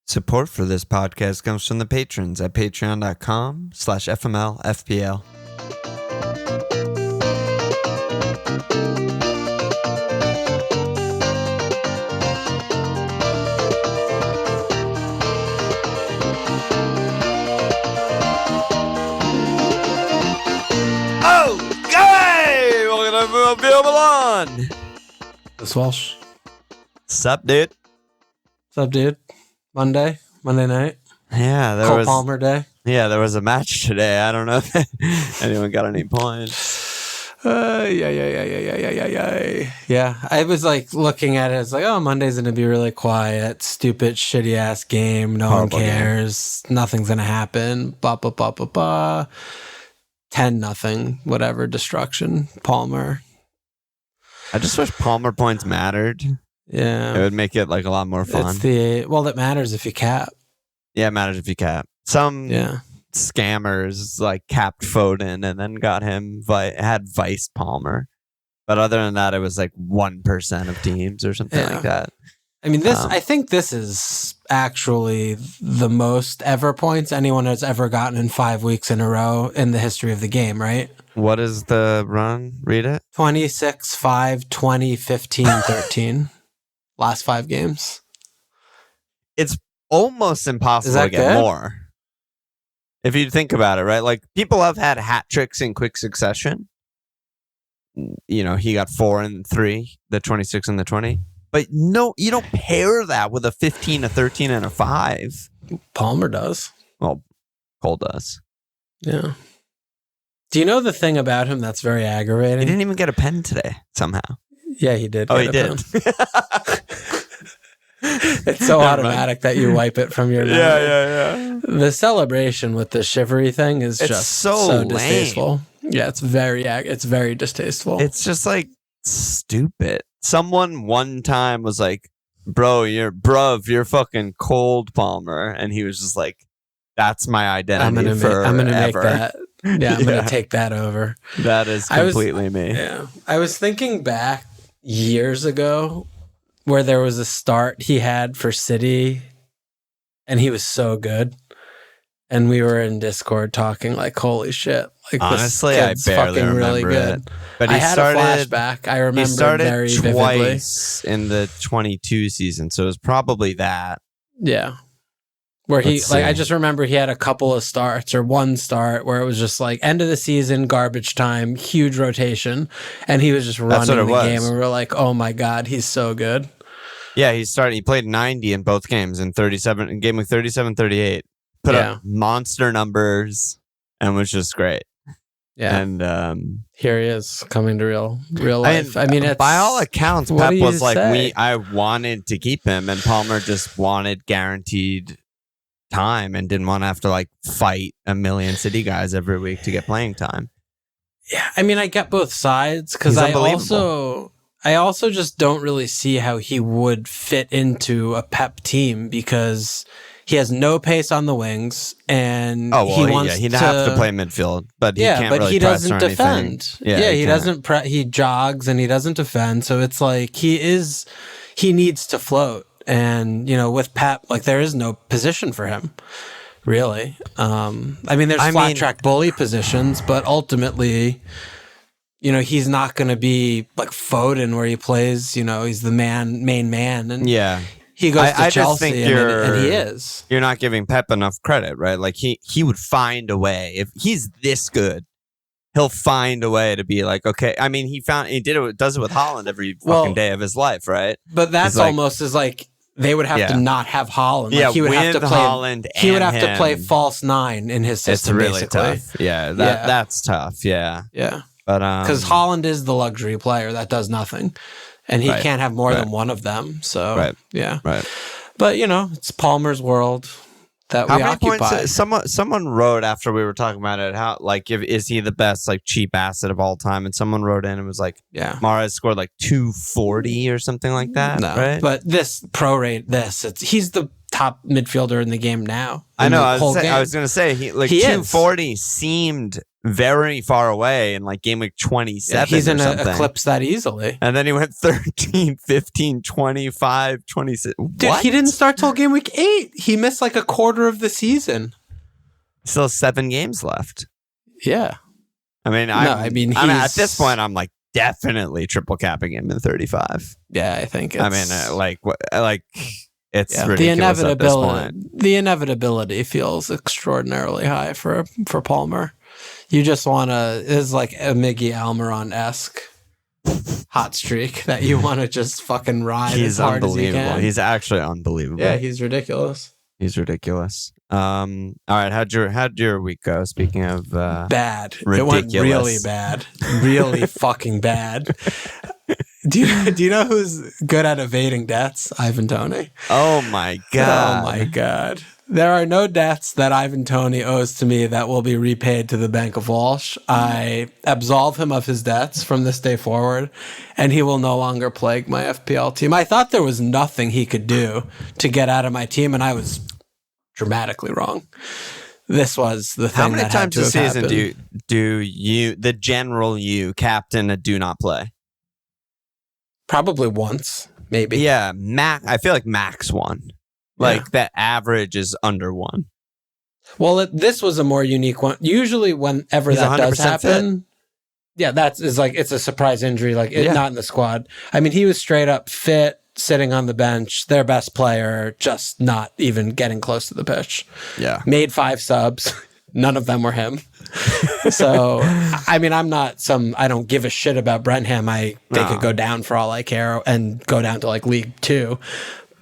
Support for this podcast comes from the patrons at patreon.com/FMLFPL. Okay! Welcome to FMLFPL Milan! This Walsh. Sup, dude? What's up, dude? Monday night. Yeah, Cole Palmer day. Yeah, there was a match today. I don't know if anyone got any points. Yeah, I was like looking at it. It's like, oh, Monday's going to be really quiet, stupid, shitty ass game. No Horrible one cares. Nothing's going to happen. Blah, blah, blah, blah, blah. 10-0, whatever, destruction. Palmer. I just wish Palmer points mattered. Yeah. It would make it like a lot more fun. It matters if you cap. Yeah, it matters if you cap. Some scammers like capped Foden and then got him, had Vice Palmer. But other than that, it was like 1% of teams or something like that. I mean, I think this is actually the most ever points anyone has ever gotten in 5 weeks in a row in the history of the game, right? What is the run? Read it. 26, 5, 20, 15, 13. Last 5 games. It's almost impossible to get more. If you think about it, right? Like, people have had hat tricks in quick succession. You know, he got 4 and 3, the 26 and the 20. But no, you don't pair that with a 15, a 13, and a 5. Palmer does. Well, Cole does. Yeah. Do you know the thing about him that's very aggravating? He didn't even get a pen today, somehow. Yeah, he did. Oh, he did. It's so automatic that you wipe it from your mind. Yeah. The celebration with the shivery thing is just so distasteful. Yeah, it's very distasteful. It's just like stupid. Someone one time was like, you're fucking cold, Palmer. And he was just like, that's my identity I'm gonna make that. Yeah, I'm going to take that over. That is completely me. Yeah. I was thinking back years ago where there was a start he had for City and he was so good. And we were in Discord talking like, holy shit. Like, honestly, this I barely remember really good. it. But I had a flashback. I remember very vividly. Twice in the 22 season, so it was probably that. Yeah. Where I just remember he had a couple of starts or one start where it was just like end of the season, garbage time, huge rotation. And he was just running the game. And we were like, oh my God, he's so good. Yeah, he played 90 in both games in game week 37, 38. Put up monster numbers and was just great. Yeah. And here he is coming to real life. I mean, it's, by all accounts, Pep was like, say? I wanted to keep him, and Palmer just wanted guaranteed time and didn't want to have to like fight a million City guys every week to get playing time. Yeah, I mean, I get both sides because I also just don't really see how he would fit into a Pep team because he has no pace on the wings, and he'd have to play midfield, but he can't really press or defend. Anything. He doesn't. He jogs and he doesn't defend, so it's like he needs to float. And with Pep, like there is no position for him, really. I mean, there's flat track bully positions, but ultimately, he's not going to be like Foden where he plays. He's the main man, and he goes to Chelsea, and he is. You're not giving Pep enough credit, right? Like he would find a way. If he's this good, he'll find a way to be like, okay. I mean, does it with Haaland every fucking day of his life, right? But that's almost as like they would have to not have Haaland. Like he would have to play Haaland. He would have to play false 9 in his system. It's really basically tough. Yeah, that's tough. Yeah, yeah. But because Haaland is the luxury player that does nothing. And he can't have more than one of them. So, yeah. Right. But, it's Palmer's world that we occupy. Points, someone wrote after we were talking about it, how, like, is he the best, like, cheap asset of all time? And someone wrote in and was like, Mahrez scored, like, 240 or something like that, right? But he's the top midfielder in the game now. I know. I was going to say, he 240 seemed very far away in like game week 27. Yeah, he's in an eclipse that easily. And then he went 13, 15, 25, 26. Dude, what? He didn't start till game week 8. He missed like a quarter of the season. Still 7 games left. Yeah. I mean, at this point, I'm like definitely triple capping him in 35. Yeah, I think it's... I mean, it's ridiculous at this point. The inevitability feels extraordinarily high for Palmer. You just want to... It's like a Miggy Almiron-esque hot streak that you want to just fucking ride as hard as you can. He's actually unbelievable. Yeah, he's ridiculous. He's ridiculous. All right, how'd your week go? Speaking of bad, ridiculous. It went really bad, really fucking bad. Do you know who's good at evading debts? Ivan Toney. Oh my god! Oh my god! There are no debts that Ivan Toney owes to me that will be repaid to the Bank of Walsh. I absolve him of his debts from this day forward, and he will no longer plague my FPL team. I thought there was nothing he could do to get out of my team, and I was dramatically wrong. This was the thing. How many times a season do you, the general you, captain a do not play? Probably once, maybe. Yeah, I feel like max one. Like that average is under 1. Well, this was a more unique one. Usually, whenever that does happen, it's a surprise injury. Like not in the squad. I mean, he was straight up fit, sitting on the bench, their best player, just not even getting close to the pitch. Yeah, made 5 subs. None of them were him. So, I mean, I don't give a shit about Brentham. They could go down for all I care and go down to like League 2.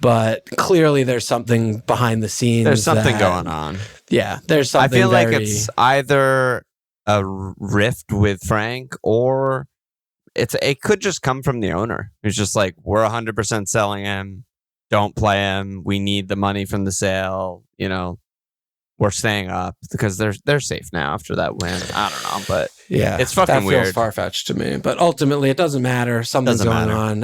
But clearly there's something behind the scenes. There's something going on. Yeah, there's something. I feel like it's either a rift with Frank or it could just come from the owner. It's just like, we're 100% selling him. Don't play him. We need the money from the sale. You know, we're staying up because they're safe now after that win. I don't know, but yeah, it's fucking weird. That feels far-fetched to me. But ultimately, it doesn't matter. Something's going on.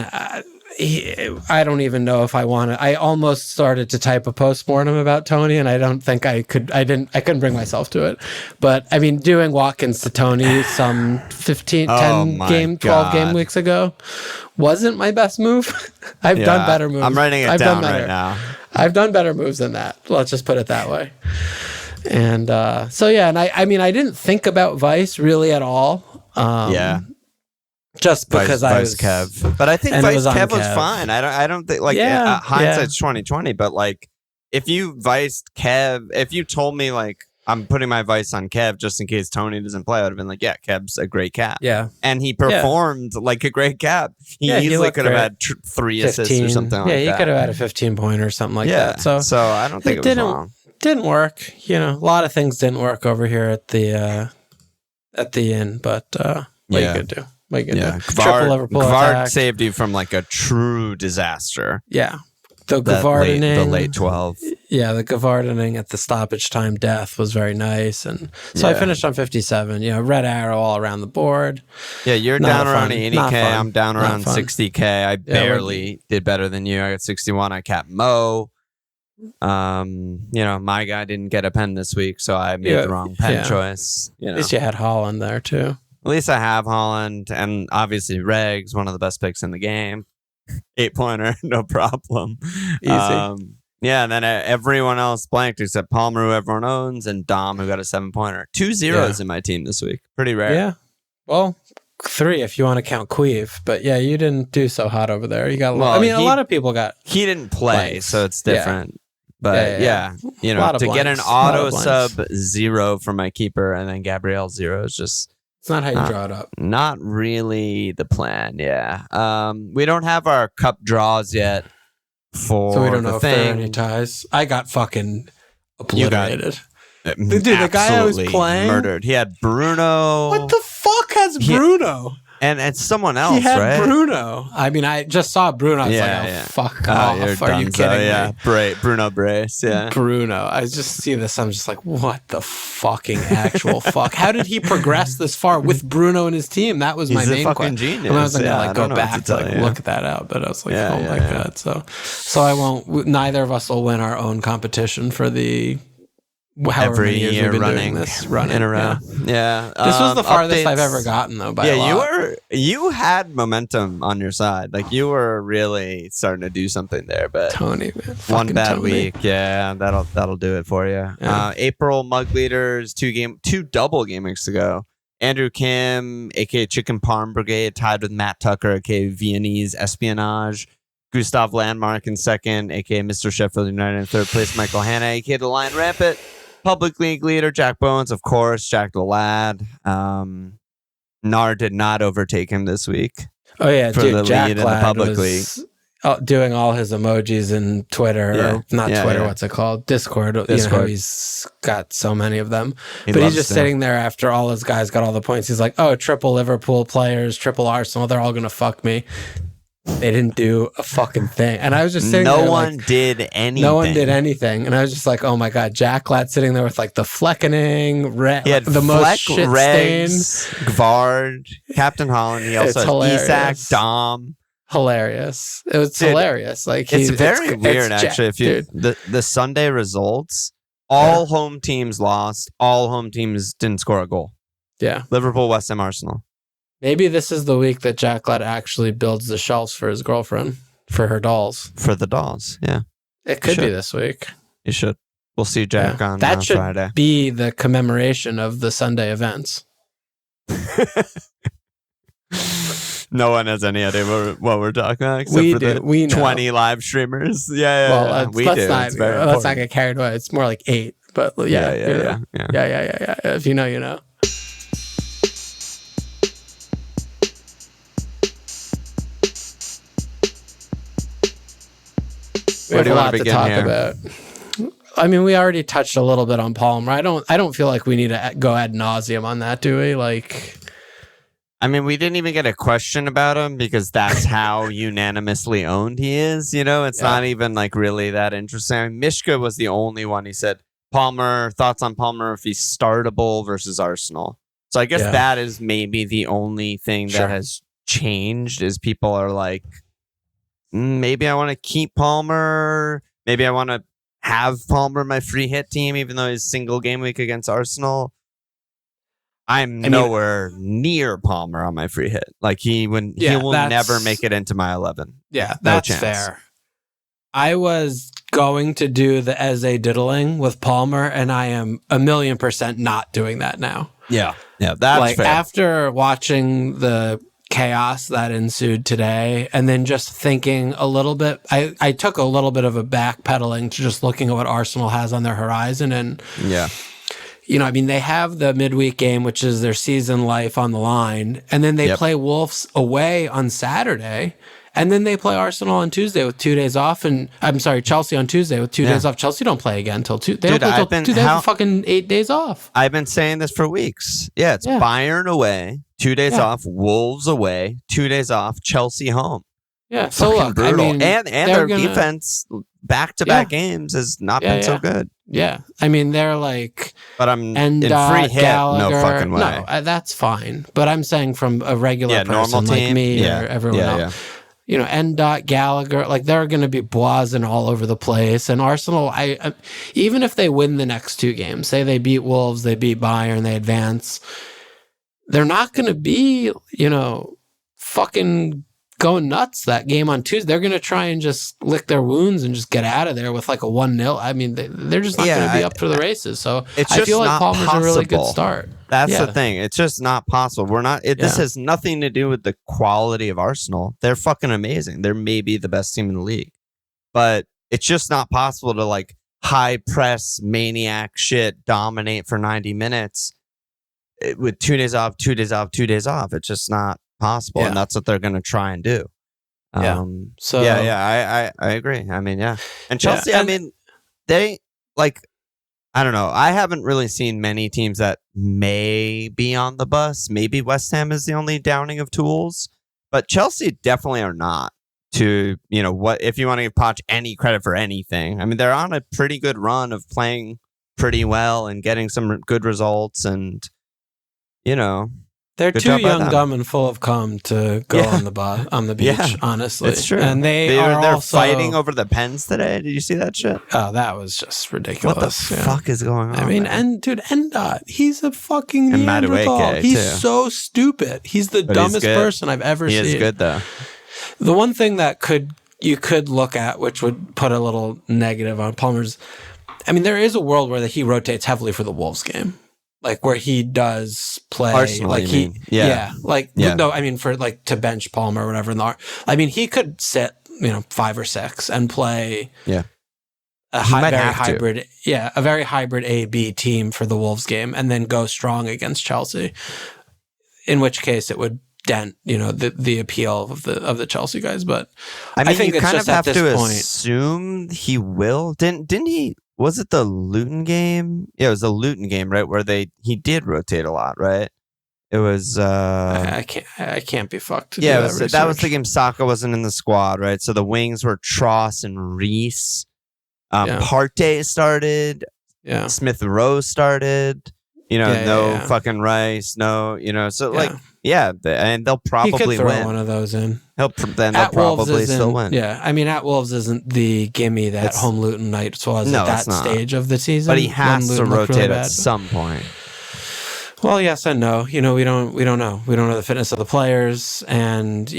I don't even know if I want to. I almost started to type a postmortem about Toney, and I don't think I could. I couldn't bring myself to it. But I mean, doing Watkins to Toney some 12 game weeks ago wasn't my best move. I've done better moves. I'm writing it down right now. I've done better moves than that. Let's just put it that way. And so yeah, and I mean, I didn't think about Vice really at all. Just because I was Kev, but I think Vice Kev was fine. I don't think hindsight's 2020. But like, if you viced Kev, if you told me like I'm putting my Vice on Kev just in case Toney doesn't play, I would have been like, yeah, Kev's a great cap. Yeah, and he performed like a great cap. He easily could have had 3 assists or something. Yeah, he could have had a 15 point or something like that. So I don't think it was wrong. Didn't work. You know, a lot of things didn't work over here at the inn, but what you could do. Gvard saved you from like a true disaster. Yeah. The late 12. Yeah, the Gvardening at the stoppage time death was very nice. And so I finished on 57. You know, red arrow all around the board. Yeah, you're down around 80K. I'm down around 60K. I barely did better than you. I got 61. I capped Mo. You know, my guy didn't get a pen this week, so I made the wrong pen choice. You know. At least you had Holland there too. At least I have Holland, and obviously Reg's one of the best picks in the game. 8-pointer, no problem. Easy. And then everyone else blanked except Palmer, who everyone owns, and Dom, who got a 7-pointer. 2 zeros in my team this week. Pretty rare. Yeah. Well, 3 if you want to count Queeve. But yeah, you didn't do so hot over there. You got a lot of people got. He didn't play, blanks. So it's different. Yeah. But you know, to get an auto sub 0 for my keeper and then Gabriel 0 is just. It's not how you draw it up. Not really the plan, we don't have our cup draws yet so we don't know if there are any ties. I got fucking obliterated. Dude, the guy I was playing murdered. He had Bruno. What the fuck has Bruno? And someone else, he had right? Bruno. I mean, I just saw Bruno. I was fuck off. Are you kidding me? Bruno Brace, Bruno. I just see this. I'm just like, what the fucking actual fuck? How did he progress this far with Bruno and his team? That was my main question. Genius. And I was like, go back to look that out. But I was like, oh my God. So I won't, neither of us will win our own competition for the every year running in a row. Yeah. This was the farthest I've ever gotten, though, by a lot. You had momentum on your side. Like, you were really starting to do something there, but Toney, man. One bad Toney. week. Yeah, that'll do it for you. Yeah. April mug leaders, two double game weeks ago. Andrew Kim, aka Chicken Parm Brigade, tied with Matt Tucker, aka Viennese Espionage. Gustav Landmark in second, aka Mr. Sheffield United in third place. Michael Hanna, aka the Lion Rampant. Public League leader Jack Bones, of course. Jack the Lad. Nar did not overtake him this week. Oh yeah, for dude, the Jack lead in the Lad public was league. Doing all his emojis in Twitter, or not Twitter. What's it called? Discord. You know, he's got so many of them. But he's just sitting there after all his guys got all the points. He's like, "Oh, triple Liverpool players, triple Arsenal. They're all gonna fuck me." They didn't do a fucking thing. And I was just sitting there. No one did anything. No one did anything. And I was just like, oh my God, Jack Lad sitting there with like the Fleckening, he had the most shit Regs, Gvard, Captain Holland. He also had Isak, Dom. Hilarious. It was hilarious. Like, it's very weird, actually. If you the Sunday results, all home teams lost. All home teams didn't score a goal. Yeah. Liverpool, West Ham, Arsenal. Maybe this is the week that Jack Lad actually builds the shelves for his girlfriend, for her dolls. For the dolls, yeah. It could be this week. You should. We'll see Jack on that should Friday. Be the commemoration of the Sunday events. No one has any idea what we're talking about except we for do. the We know. 20 live streamers. Yeah. Well, we do. Let's not get carried away. It's more like 8, but yeah. If you know, you know. We have a lot to talk about. I mean, we already touched a little bit on Palmer. I don't feel like we need to go ad nauseum on that, do we? Like, I mean, we didn't even get a question about him because that's how unanimously owned he is. You know, it's not even like really that interesting. Mishka was the only one. He said, Palmer, thoughts on Palmer if he's startable versus Arsenal. So I guess that is maybe the only thing that has changed is people are like, maybe I want to keep Palmer. Maybe I want to have Palmer my free hit team, even though he's single game week against Arsenal. I'm nowhere near Palmer on my free hit. Like he will never make it into my 11. Yeah, that's fair. I was going to do the Eze diddling with Palmer, and I am 1,000,000% not doing that now. Yeah, that's like fair. After watching the chaos that ensued today, and then just thinking a little bit, I took a little bit of a backpedaling to just looking at what Arsenal has on their horizon. And you know, I mean, they have the midweek game, which is their season life on the line, and then they play Wolves away on Saturday, and then they play Arsenal on Tuesday with 2 days off, and I'm sorry, Chelsea on Tuesday with 2 days off. Chelsea don't play again until Tuesday. They don't play until 2 days. Have fucking 8 days off. I've been saying this for weeks. Yeah, it's Bayern away, 2 days off, Wolves away, 2 days off, Chelsea home. Yeah, so look, brutal. I mean, and their defense back-to-back games has not been so good. Yeah, I mean, they're like, but I'm in free hit, Gallagher, no fucking way. No, that's fine. But I'm saying from a regular person like me or everyone else. You know, N. Gallagher, like they're going to be boising all over the place. And Arsenal, I even if they win the next 2 games, say they beat Wolves, they beat Bayern, they advance, they're not going to be, you know, fucking going nuts that game on Tuesday. They're going to try and just lick their wounds and just get out of there with like a 1-0. I mean, they're just not going to be up for the races. So I feel like Palmer's a really good start. That's the thing. It's just not possible. We're not. This has nothing to do with the quality of Arsenal. They're fucking amazing. They're maybe the best team in the league, but it's just not possible to like high press maniac shit dominate for 90 minutes with 2 days off, 2 days off, 2 days off. It's just not possible, and that's what they're going to try and do. So I agree. I mean, and Chelsea. I mean, they like. I don't know. I haven't really seen many teams that may be on the bus. Maybe West Ham is the only downing of tools, but Chelsea definitely are not. To, you know, what if you want to give Poch any credit for anything? I mean, they're on a pretty good run of playing pretty well and getting some good results, and you know, They're Good too job by young, them. dumb, and full of cum to go on the beach. Yeah, honestly, it's true. And they're also fighting over the pens today. Did you see that shit? Oh, that was just ridiculous. What the fuck is going on? I mean, Endot, he's a fucking Neanderthal. He's so stupid. He's the dumbest person I've ever seen. He is good though. The one thing that you could look at, which would put a little negative on Palmer's, I mean, there is a world where he rotates heavily for the Wolves game. Like where he does play, Arsenal, like no, I mean for like to bench Palmer or whatever. I mean he could sit 5 or 6 and play a very hybrid A/B team for the Wolves game, and then go strong against Chelsea. In which case it would dent the appeal of the Chelsea guys. But I think you it's kind just of have at this to point, assume he will. Didn't he? Was it the Luton game? Yeah, it was the Luton game, right? Where he did rotate a lot, right? It was. I can't be fucked. Yeah, that was the game. Saka wasn't in the squad, right? So the wings were Tross and Reese. Partey started. Yeah. Smith Rowe started. Fucking Rice. No, so and they'll probably he could throw win one of those in. They'll probably still win. Yeah, I mean, at Wolves isn't the gimme that home Luton Knights was at that stage of the season. But he has to rotate at some point. Well, yes and no. We don't know. We don't know the fitness of the players, and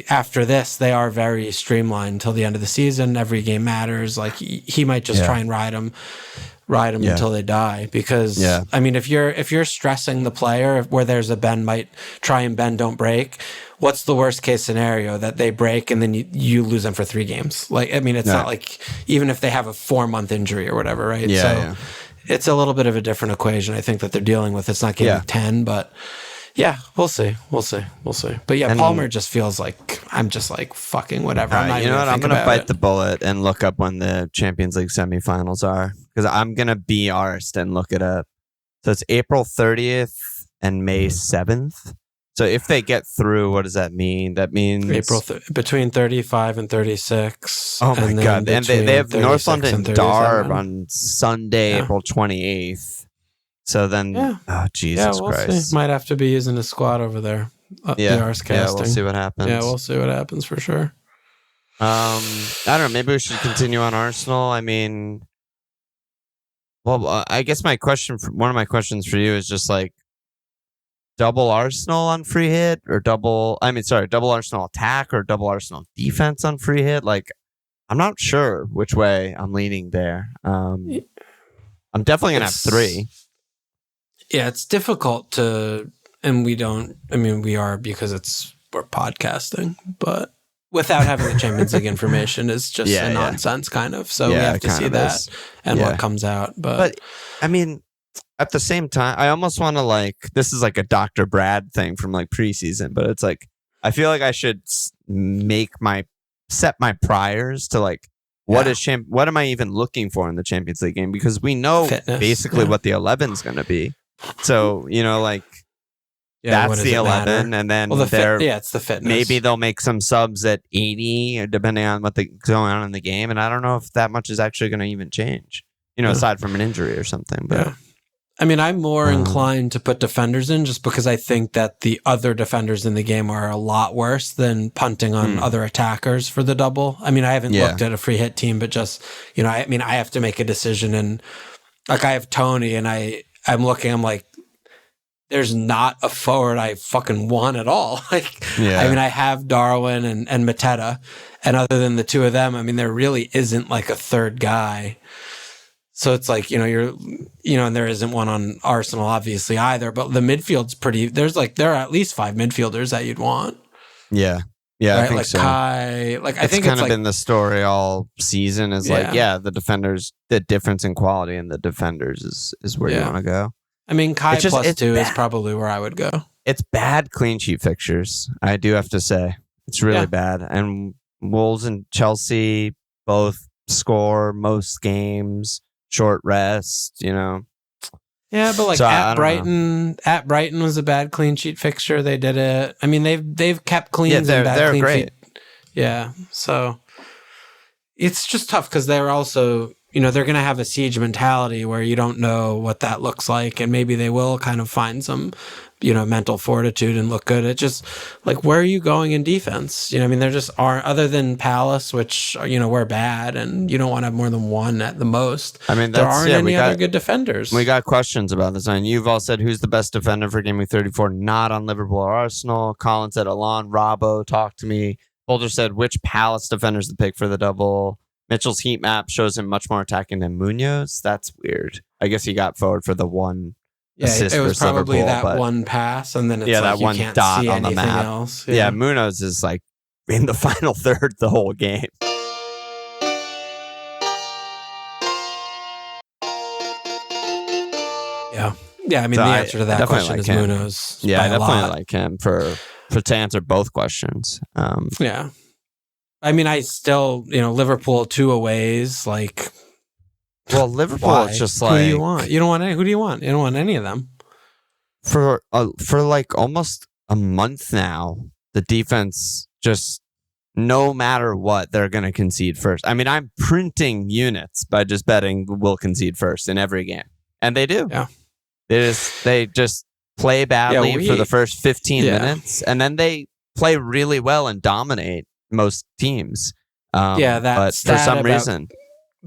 after this they are very streamlined till the end of the season. Every game matters. Like he might just try and ride them until they die, because I mean, if you're stressing the player where there's a bend, might try and bend, don't break. What's the worst case scenario? That they break and then you lose them for 3 games. Like, I mean, it's not like, even if they have a 4-month injury or whatever, right? It's a little bit of a different equation, I think, that they're dealing with. It's not game 10, but we'll see. But Palmer just feels like, I'm just like, fucking whatever. I'm going to bite the bullet and look up when the Champions League semifinals are, because I'm going to be arsed and look it up. So it's April 30th and May 7th. So if they get through, what does that mean? That means between 35 and 36. Oh my God. And they have North London Derby on Sunday, April 28th. So then, Jesus Christ. See. Might have to be using a squad over there. We'll see what happens. Yeah, we'll see what happens for sure. I don't know. Maybe we should continue on Arsenal. I mean, I guess one of my questions for you is just like, double Arsenal on free hit, or double Arsenal attack, or double Arsenal defense on free hit. Like, I'm not sure which way I'm leaning there. I'm definitely going to have 3. Yeah, it's difficult to, and we are, because we're podcasting, but without having the Champions League information is just a nonsense kind of. So we have to see that and what comes out. But I mean, at the same time, I almost want to this is like a Dr. Brad thing from preseason, but it's like, I feel like I should set my priors to what am I even looking for in the Champions League game? Because we know basically what the 11's going to be. So, that's the 11. And then it's the fitness. Maybe they'll make some subs at 80, or depending on what's going on in the game. And I don't know if that much is actually going to even change, aside from an injury or something. But I mean, I'm more inclined to put defenders in, just because I think that the other defenders in the game are a lot worse than punting on other attackers for the double. I mean, I haven't looked at a free hit team, but just, I have to make a decision, and I have Toney, and I'm looking, I'm like, there's not a forward I fucking want at all. I have Darwin and Mateta, and other than the 2 of them, I mean, there really isn't a third guy. So it's like, and there isn't one on Arsenal, obviously, either. But the midfield's pretty. There are at least 5 midfielders that you'd want. Yeah, right? I think so. Kai, I think it's kind of been the story all season. Is the defenders, the difference in quality in the defenders is where you want to go. I mean, Kai plus 2 is probably where I would go. It's bad clean sheet fixtures, I do have to say. It's really bad. And Wolves and Chelsea both score most games. Short rest, Yeah, but at Brighton was a bad clean sheet fixture. They did it. I mean, they've kept cleans and bad clean great. sheet. Yeah, so it's just tough because they're also, they're going to have a siege mentality where you don't know what that looks like, and maybe they will kind of find some, mental fortitude and look good. It just like, where are you going in defense? There just aren't, other than Palace, which, we're bad and you don't want to have more than one at the most. There aren't any other good defenders. We got questions about this. And you've all said, who's the best defender for Game Week 34? Not on Liverpool or Arsenal. Colin said, Alon, Robbo, talk to me. Boulder said, which Palace defender's the pick for the double? Mitchell's heat map shows him much more attacking than Munoz. That's weird. I guess he got forward for the one. Yeah, it was probably that one pass, and then it's that one can't dot see on the map. Else. Yeah, Munoz is like in the final third the whole game. Yeah. The answer to that question is Munoz. Yeah, I definitely like him for to answer both questions. Yeah. I still, Liverpool 2 aways, like... Well, Liverpool is just like... Who do you want? You don't want any... Who do you want? You don't want any of them. For like almost a month now, the defense just, no matter what, they're going to concede first. I'm printing units by just betting we'll concede first in every game. And they do. Yeah. They just play badly for the first 15 minutes, and then they play really well and dominate most teams. But for some reason...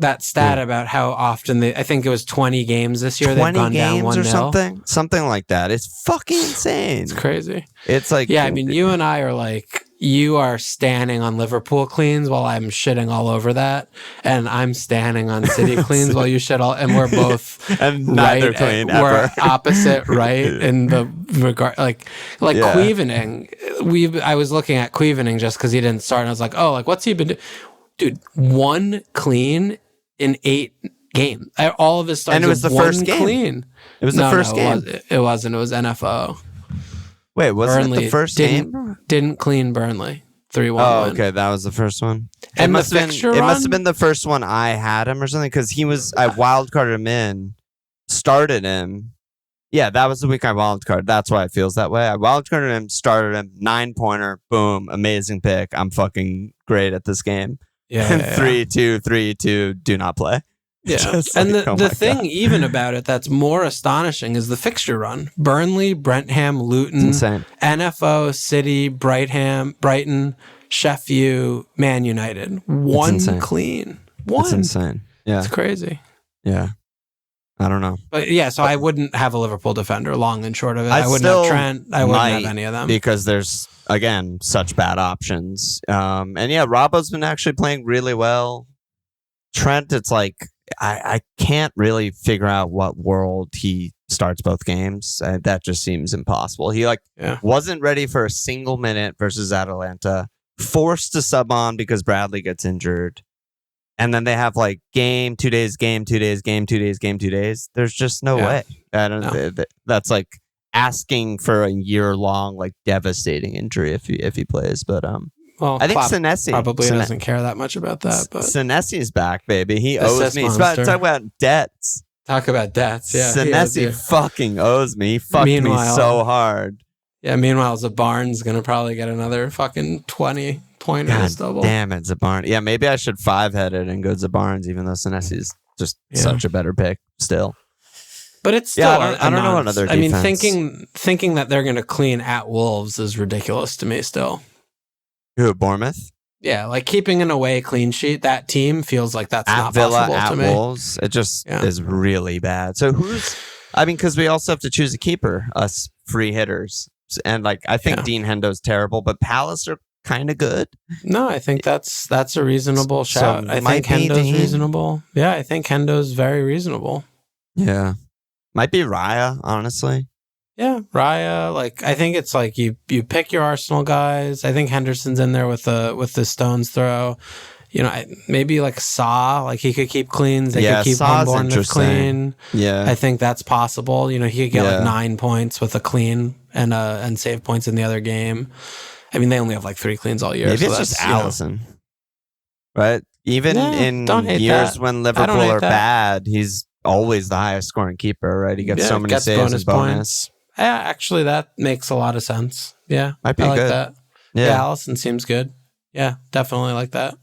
That stat about how often I think it was 20 games this year. 20 they've gone games down 1-0. Something like that. It's fucking insane. It's crazy. It's like, you and I are like, you are standing on Liverpool cleans while I'm shitting all over that, and I'm standing on City cleans while you shit all, and we're both and neither clean. We're opposite, right? In the regard, like Quevening. I was looking at Quevening just because he didn't start, and I was like, oh, like what's he been doing? Dude, 1 clean in 8 games. All of his starts, and it was the first game. Clean. It was the first game. It wasn't. It was NFO. Wait, wasn't it the first game? Didn't clean Burnley. 3-1. Oh, okay, that was the first one. And it must have been the first one I had him or something, because I wildcarded him in, started him. Yeah, that was the week I wildcarded. That's why it feels that way. I wildcarded him, started him, 9-pointer, boom, amazing pick. I'm fucking great at this game. Yeah, 3-2, 3-2, do not play. Yeah, and the thing even about it that's more astonishing is the fixture run. Burnley, Brentham, Luton, NFO, City, Brighton, Sheffield, Man United. 1 clean. That's insane. Yeah. It's crazy. Yeah. I don't know. But yeah, so I wouldn't have a Liverpool defender, long and short of it. I wouldn't have Trent. I wouldn't have any of them. Because there's, again, such bad options. And yeah, Robbo's been actually playing really well. Trent, it's like, I can't really figure out what world he starts both games. That just seems impossible. He wasn't ready for a single minute versus Atalanta. Forced to sub on because Bradley gets injured. And then they have like game, 2 days, game, 2 days, game, 2 days, game, 2 days. There's just no way. That's like asking for a year-long, like devastating injury if he plays. But I think Senesi probably doesn't care that much about that. But Senesi's back, baby. He owes me. Talk about debts. Talk about debts. Yeah, Senesi fucking owes me. He fucked me so hard. Yeah. Meanwhile, Zabarn's gonna probably get another fucking 20 pointers double. Damn it, Zabarn. Yeah, maybe I should 5-head it and go Zabarn's, even though Senesi's just such a better pick still. But it's still. I don't know another defense. I mean, thinking that they're gonna clean at Wolves is ridiculous to me still. Who, Bournemouth? Yeah, like keeping an away clean sheet, that team feels like that's at not Villa, possible at to me. Wolves, it just is really bad. So because we also have to choose a keeper, us free hitters. And like, I think Dean Hendo's terrible, but Palace are kind of good. No, I think that's a reasonable shout. I think Hendo's reasonable. Yeah, I think Hendo's very reasonable. Yeah. Might be Raya, honestly. Yeah, Raya. Like, I think it's like you pick your Arsenal guys. I think Henderson's in there with the stone's throw. Maybe like Saw, like he could keep cleans. They could keep one Bournemouth clean. Yeah, I think that's possible. He could get like 9 points with a clean and save points in the other game. I mean, they only have like 3 cleans all year. Maybe it's just Allison, right? Even in years when Liverpool are bad, he's always the highest scoring keeper, right? He gets so many saves and bonus. Yeah, actually, that makes a lot of sense. Yeah, might be I like good. that. Yeah, Allison seems good. Yeah, definitely like that.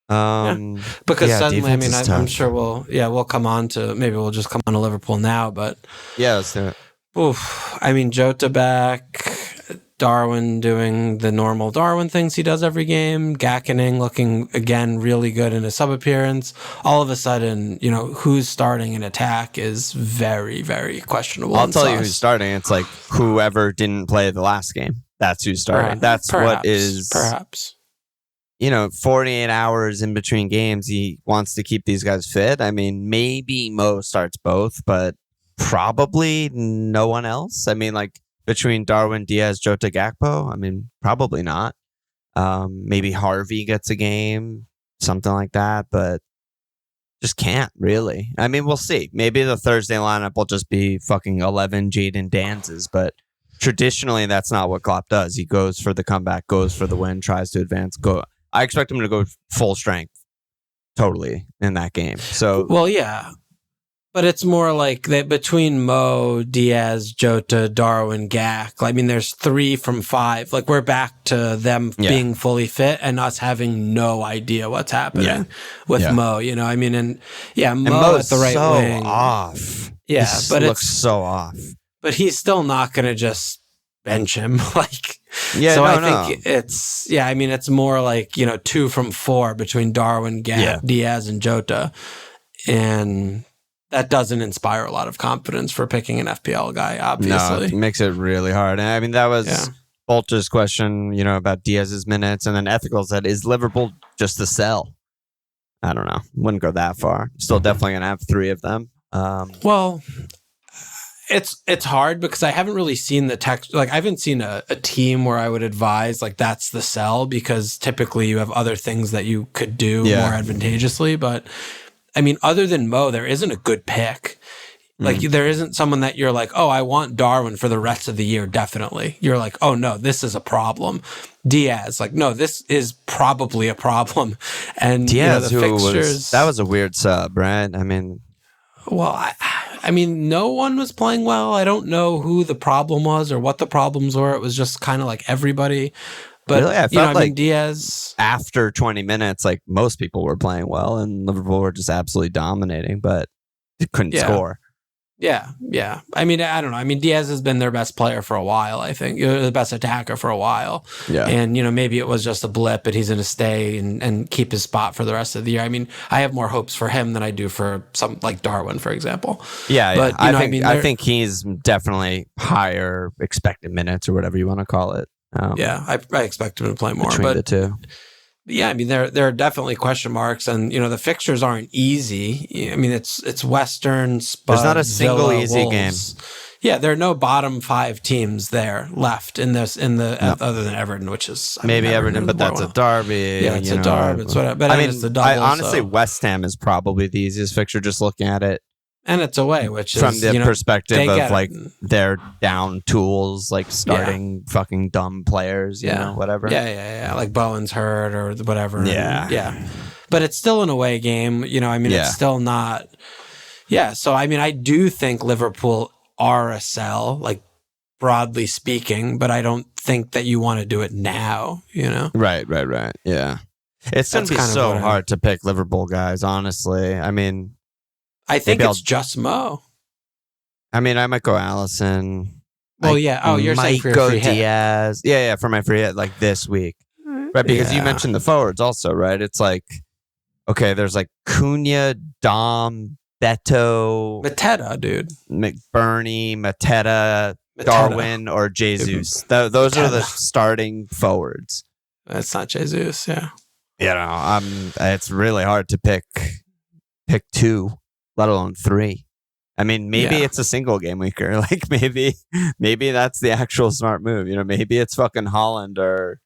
Because suddenly, I mean, I'm sure we'll come on to, maybe we'll just come on to Liverpool now, but let's do it. Oof, I mean, Jota back, Darwin doing the normal Darwin things he does every game, Gakkening looking, again, really good in a sub-appearance. All of a sudden, who's starting an attack is very, very questionable. I'll tell you who's starting. It's like whoever didn't play the last game. That's who's starting. That's what is... Perhaps. 48 hours in between games, he wants to keep these guys fit. I mean, maybe Mo starts both, but probably no one else. I mean, like between Darwin, Diaz, Jota, Gakpo, I mean, probably not. Maybe Harvey gets a game, something like that, but just can't really. I mean, we'll see. Maybe the Thursday lineup will just be fucking 11 Jadon Danzes, but traditionally that's not what Klopp does. He goes for the comeback, goes for the win, tries to advance. I expect him to go full strength totally in that game. So, well, yeah. But it's more like that between Mo, Diaz, Jota, Darwin, Gak. I mean, there's 3 from 5. Like, we're back to them being fully fit and us having no idea what's happening with Mo. I mean, and Mo at the right so wing. Off. Yeah, but it looks so off. But he's still not going to just bench him. I think it's I mean, it's more like 2 from 4 between Darwin, Gak, Diaz, and Jota, and that doesn't inspire a lot of confidence for picking an FPL guy, obviously. No, it makes it really hard. And I mean, that was Bolter's question, about Diaz's minutes. And then Ethical said, is Liverpool just a sell? I don't know. Wouldn't go that far. Still definitely going to have 3 of them. Well, it's hard because I haven't really seen the text. Like, I haven't seen a team where I would advise, like, that's the sell, because typically you have other things that you could do more advantageously. But I mean, other than Mo, there isn't a good pick. Like, there isn't someone that you're like, oh, I want Darwin for the rest of the year, definitely. You're like, oh, no, this is a problem. Diaz, like, no, this is probably a problem. And Diaz, the fixtures... that was a weird sub, right? I mean... Well, I mean, no one was playing well. I don't know who the problem was or what the problems were. It was just kind of like everybody... But, really, I felt like Diaz... After 20 minutes, like, most people were playing well, and Liverpool were just absolutely dominating, but they couldn't score. Yeah. I mean, I don't know. I mean, Diaz has been their best player for a while, I think. The best attacker for a while. Yeah. And, maybe it was just a blip, but he's going to stay and keep his spot for the rest of the year. I mean, I have more hopes for him than I do for some, like Darwin, for example. Yeah, but, I think he's definitely higher expected minutes or whatever you want to call it. I expect him to play more. Between the two. Yeah, I mean, there are definitely question marks, and the fixtures aren't easy. I mean, it's Western, Spurs, there's not a single Villa, easy Wolves. game. Yeah, there are no bottom 5 teams there left other than Everton, which is maybe Everton, but that's a derby. Yeah, it's a derby. It's whatever. But I mean, it's a double. Honestly, West Ham is probably the easiest fixture. Just looking at it. And it's away, which is from the perspective of like their down tools, like starting fucking dumb players, whatever. Yeah. Like Bowen's hurt or whatever. Yeah. But it's still an away game. I mean, it's still not. Yeah. So, I mean, I do think Liverpool are a sell, like broadly speaking, but I don't think that you want to do it now, Right. Yeah. It's going to be so hard to pick Liverpool guys, honestly. I mean, I think it's just Mo. I mean, I might go Allison. Well, yeah. Oh, you're saying for your free Diaz. Hit. Yeah, for my free hit, like this week. Right, because you mentioned the forwards also, right? It's like, okay, there's like Cunha, Dom, Beto. Mateta, dude. McBurney, Mateta, Darwin, or Jesus. Those are the starting forwards. That's not Jesus, yeah. It's really hard to pick 2. Let alone 3. I mean, maybe it's a single game weeker. Like maybe that's the actual smart move. Maybe it's fucking Holland, or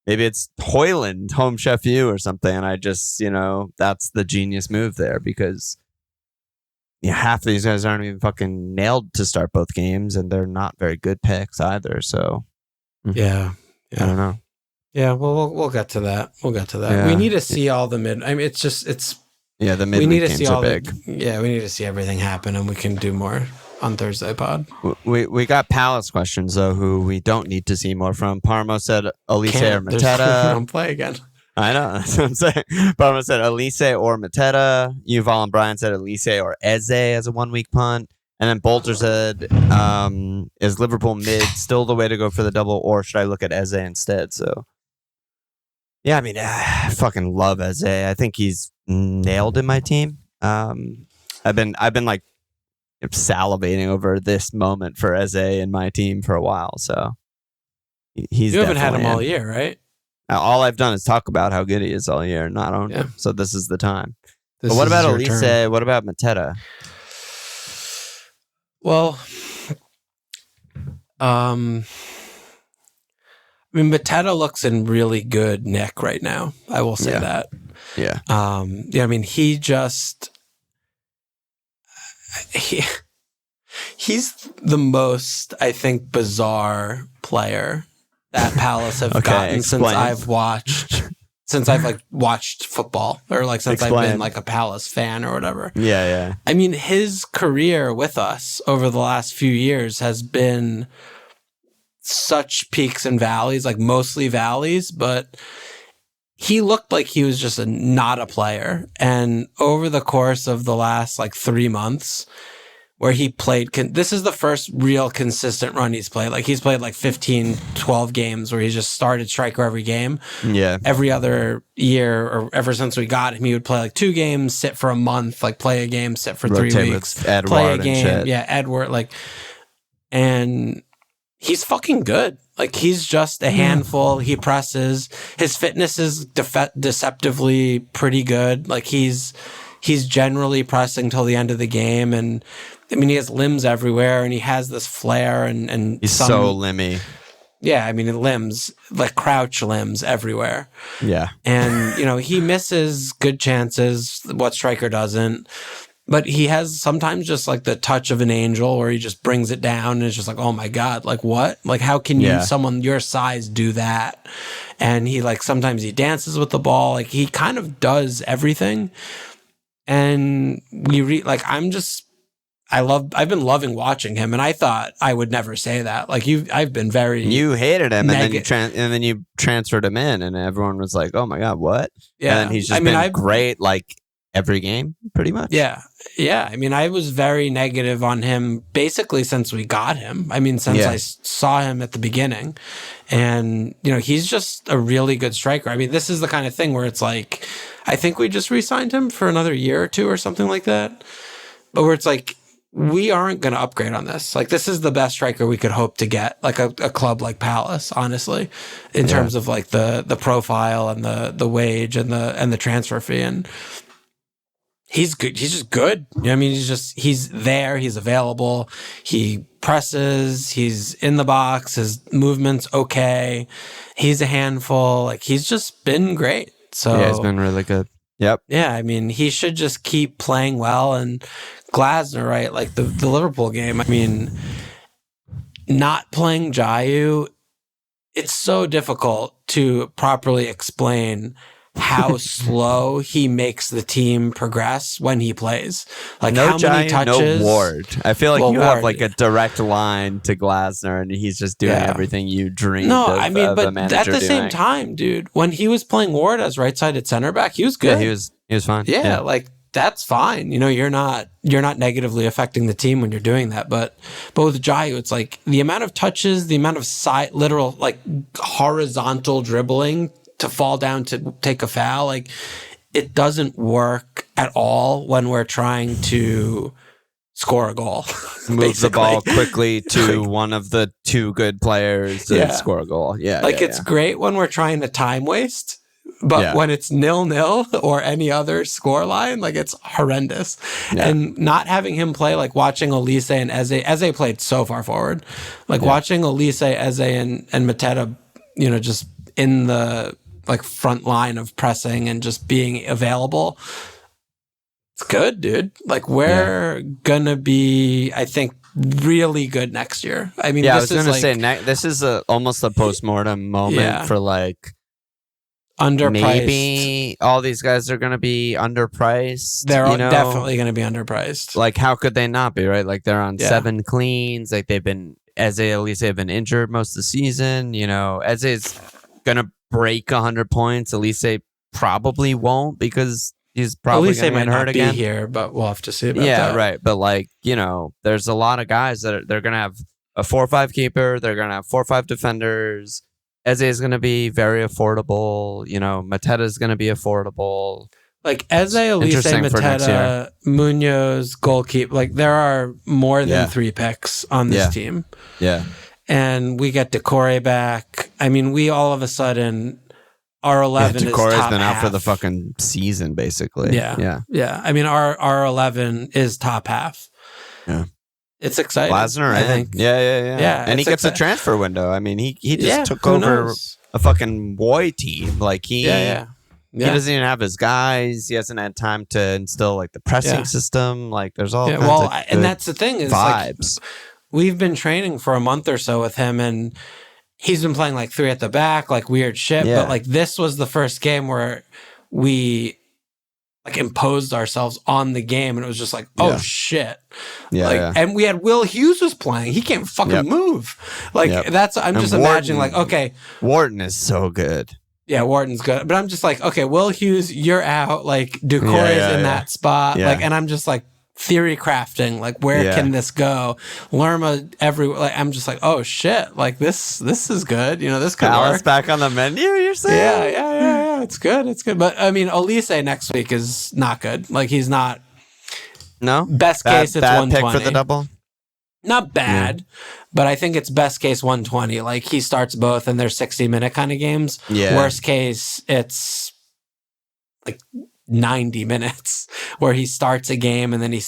maybe it's Hoyland, home chef you or something. And I just, that's the genius move there, because half of these guys aren't even fucking nailed to start both games, and they're not very good picks either. So yeah. I don't know. Yeah, well, we'll get to that. Yeah. We need to see all the mid. I mean, it's. Yeah, the midweek games are big. We need to see everything happen, and we can do more on Thursday pod. We got Palace questions, though, who we don't need to see more from. Parmo said Elise or Mateta. Don't play again. I know. That's what I'm saying. Bowman said Elise or Mateta. Yuval and Brian said Elise or Eze as a 1 week punt. And then Bolter said, is Liverpool mid still the way to go for the double, or should I look at Eze instead? So, yeah, I mean, I fucking love Eze. I think he's nailed in my team. I've been like salivating over this moment for Eze in my team for a while. So he's you haven't had him all year, right? All I've done is talk about how good he is all year, not own him. So this is the time. But what about Elise? Turn. What about Mateta? Well, I mean, Mateta looks in really good nick right now. I will say that. Yeah. I mean, he's the most, I think, bizarre player that Palace have gotten since I've watched football, or like since I've been like a Palace fan or whatever. Yeah. I mean, his career with us over the last few years has been such peaks and valleys, like mostly valleys, but he looked like he was just not a player. And over the course of the last like 3 months, where he played, this is the first real consistent run he's played. Like he's played like 15, 12 games where he just started striker every game. Yeah. Every other year, or ever since we got him, he would play like 2 games, sit for a month, like play a game, sit for 3 weeks, play a game. And shit. Yeah, Edward, like, and he's fucking good. Like he's just a handful. He presses. His fitness is deceptively pretty good. Like he's generally pressing till the end of the game, and I mean, he has limbs everywhere, and he has this flair, and he's so limby. Yeah, I mean, limbs, like crouch limbs everywhere. Yeah. And, he misses good chances, what striker doesn't. But he has sometimes just like the touch of an angel where he just brings it down and it's just like, oh my God, like what? Like, how can someone your size do that? And he sometimes he dances with the ball. Like he kind of does everything. And I've been loving watching him, and I thought I would never say that. Like I've been very. You hated him, and then you transferred him in, and everyone was like, "Oh my God, what?" Yeah, and he's just been great, like every game, pretty much. Yeah. I mean, I was very negative on him basically since we got him. I mean, since I saw him at the beginning, and he's just a really good striker. I mean, this is the kind of thing where it's like, I think we just re-signed him for another year or 2 or something like that, but where it's like, we aren't going to upgrade on this. Like, this is the best striker we could hope to get, like a club like Palace, honestly, in terms of like the profile and the wage and the transfer fee. And he's good. He's just good. I mean, he's there. He's available. He presses. He's in the box. His movement's okay. He's a handful. Like, he's just been great. So yeah, he's been really good. Yep. Yeah, I mean, he should just keep playing well. And Glasner, right? Like the Liverpool game, I mean, not playing Jayu, it's so difficult to properly explain how slow he makes the team progress when he plays. Like no how many touches? No Ward. I feel like you have like a direct line to Glasner, and he's just doing everything you dreamed. No, I mean, but at the same time, dude, when he was playing Ward as right-sided center back, he was good. Yeah, he was fine. Yeah, like that's fine. You're not negatively affecting the team when you're doing that. But with Jayu, it's like the amount of touches, the amount of literal like horizontal dribbling to fall down to take a foul, like it doesn't work at all when we're trying to score a goal. Move the ball quickly to one of the 2 good players to score a goal. Yeah. Like it's great when we're trying to time waste, but when it's 0-0 or any other score line, like it's horrendous. Yeah. And not having him play, like watching Elise and Eze played so far forward. Like watching Elise, Eze, and Mateta, just in the like front line of pressing and just being available. It's good, dude. Like we're gonna be, I think, really good next year. I mean, I was gonna say this is almost a postmortem moment for like underpriced. Maybe all these guys are gonna be underpriced. They're definitely gonna be underpriced. Like, how could they not be? Right? Like they're on 7 cleans. Like they've been Elise have been injured most of the season. Eze's gonna break 100 points. Elise probably won't because he's probably going to get hurt again. Here, but we'll have to see about that. Yeah, right. But like, there's a lot of guys that they're going to have a 4-5 keeper. They're going to have 4-5 defenders. Eze is going to be very affordable. Mateta is going to be affordable. Like Eze, Elise, Mateta, Munoz, goalkeeper. Like there are more than 3 picks on this team. Yeah. And we get Decore back. I mean, we all of a sudden, our 11 is top Decore's been half. out for the fucking season, basically. Yeah. I mean, our 11 is top half. Yeah. It's exciting. Glasner, I think. Yeah. And he gets a transfer window. I mean, he just took over a fucking Roy team. Like he doesn't even have his guys. He hasn't had time to instill like the pressing system. Like there's all kinds of and that's the thing is vibes. Like, we've been training for a month or so with him, and he's been playing like 3 at the back, like weird shit. Yeah. But like this was the first game where we like imposed ourselves on the game, and it was just like, oh shit. And we had Will Hughes was playing. He can't fucking move. Like I'm just imagining like, okay. Wharton is so good. Yeah, Wharton's good. But I'm just like, okay, Will Hughes, you're out. Like Decore is in that spot. Yeah. Like, and I'm just like theory crafting, like where can this go? Lerma like I'm just like, oh shit, like this is good. This could Palace work. Back on the menu, you're saying? Yeah. It's good. But I mean, Elise next week is not good. Like he's not. No. Best case, it's 120. Pick for the double. Not bad, but I think it's best case 120. Like he starts both, and they're 60-minute kind of games. Yeah. Worst case, it's like 90 minutes where he starts a game and then he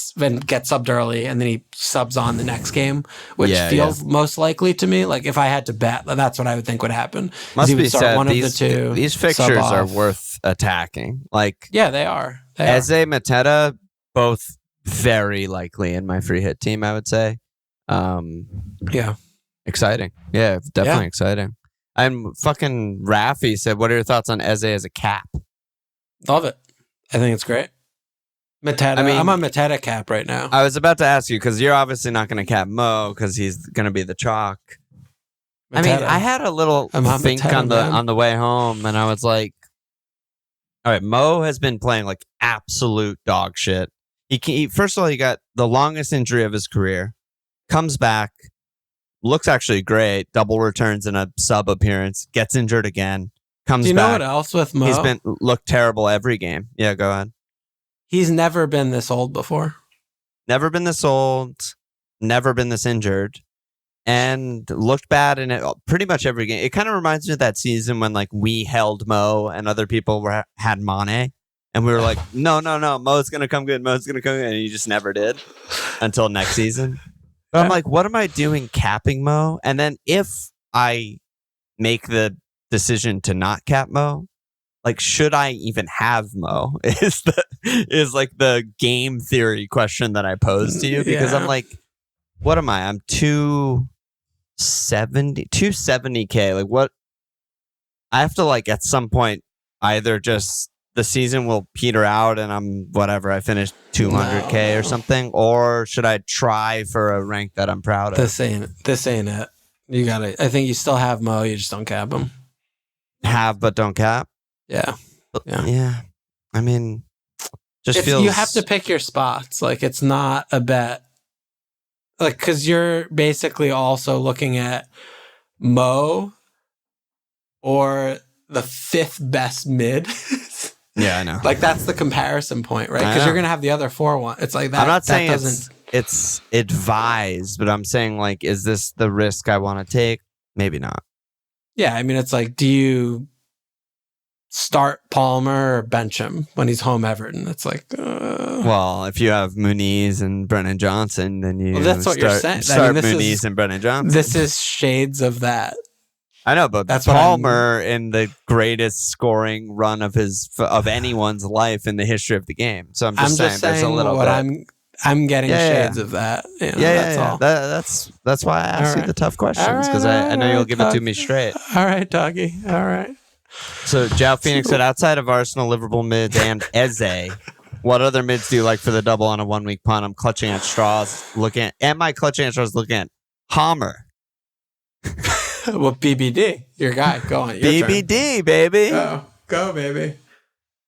gets subbed early and then he subs on the next game, which feels most likely to me. Like if I had to bet, that's what I would think would happen. Must be said, one of the two. These fixtures are worth attacking. Like they are. Eze, Mateta, both very likely in my free hit team, I would say. Exciting. Yeah, definitely exciting. I'm fucking Rafi said, what are your thoughts on Eze as a cap? Love it. I think it's great. Mateta. I mean, I'm on Mateta cap right now. I was about to ask you because you're obviously not going to cap Mo because he's going to be the chalk. Mateta. I mean, I had a little think Mateta, on the way home, and I was like, "All right, Mo has been playing like absolute dog shit. He first of all, he got the longest injury of his career, comes back, looks actually great, double returns in a sub appearance, gets injured again." Comes back. Do you know what else with Mo? He's looked terrible every game. Yeah, go ahead. He's never been this old before. Never been this old. Never been this injured. And looked bad in it pretty much every game. It kind of reminds me of that season when like we held Mo and other people had Mane. And we were like, no, Mo's going to come good. Mo's going to come good. And he just never did until next season. But I'm like, what am I doing capping Mo? And then if I make the decision to not cap Mo, like should I even have Mo is like the game theory question that I pose to you, because I'm like, what am I? I'm 270k. Like what? I have to like at some point either just the season will peter out and I'm whatever, I finished 200k or something, or should I try for a rank that I'm proud of? This ain't it. You gotta. I think you still have Mo. You just don't cap him. Have but don't cap. Yeah. I mean, feels you have to pick your spots. Like it's not a bet. Like because you're basically also looking at Mo or the 5th best mid. Yeah, I know. Like that's the comparison point, right? Because you're gonna have the other 4-1. It's like that. I'm not saying it's advised, but I'm saying like, is this the risk I want to take? Maybe not. Yeah, I mean, it's like, do you start Palmer or bench him when he's home Everton? It's like, well, if you have Muniz and Brennan Johnson, then you that's what you're saying. Start Muniz and Brennan Johnson. This is shades of that. I know, but that's Palmer in the greatest scoring run of anyone's life in the history of the game. So I'm just saying there's a little bit. I'm getting shades of that. That's all. That's why I asked you the tough questions, because I know you'll give it to me straight. All right, doggy. All right. So Jao Phoenix said, outside of Arsenal, Liverpool mids, and Eze, what other mids do you like for the double on a 1-week punt? I'm clutching at straws. Looking at Hammer. Well, BBD, your guy. Go on. BBD, baby. Go, baby.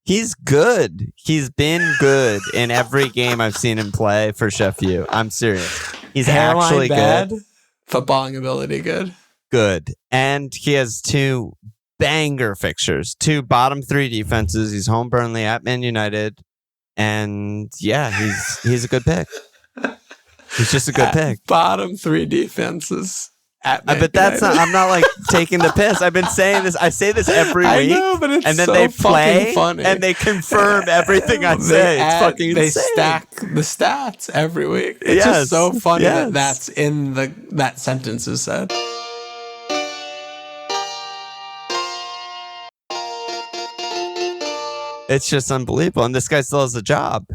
He's good. He's been good in every game I've seen him play for Sheffield. I'm serious. He's Hairline actually bad, good. footballing ability good. Good. And he has 2 banger fixtures, 2 bottom 3 defenses. He's home Burnley at Man United. And yeah, he's a good pick. He's just a good pick. Bottom 3 defenses. But that's not, I'm not like taking the piss. I've been saying this. I say this every week. I know, but it's and then so they play funny. and they confirm everything I say. It's fucking insane. They stack the stats every week. It's just so funny that that's in that sentence is said. It's just unbelievable. And this guy still has a job.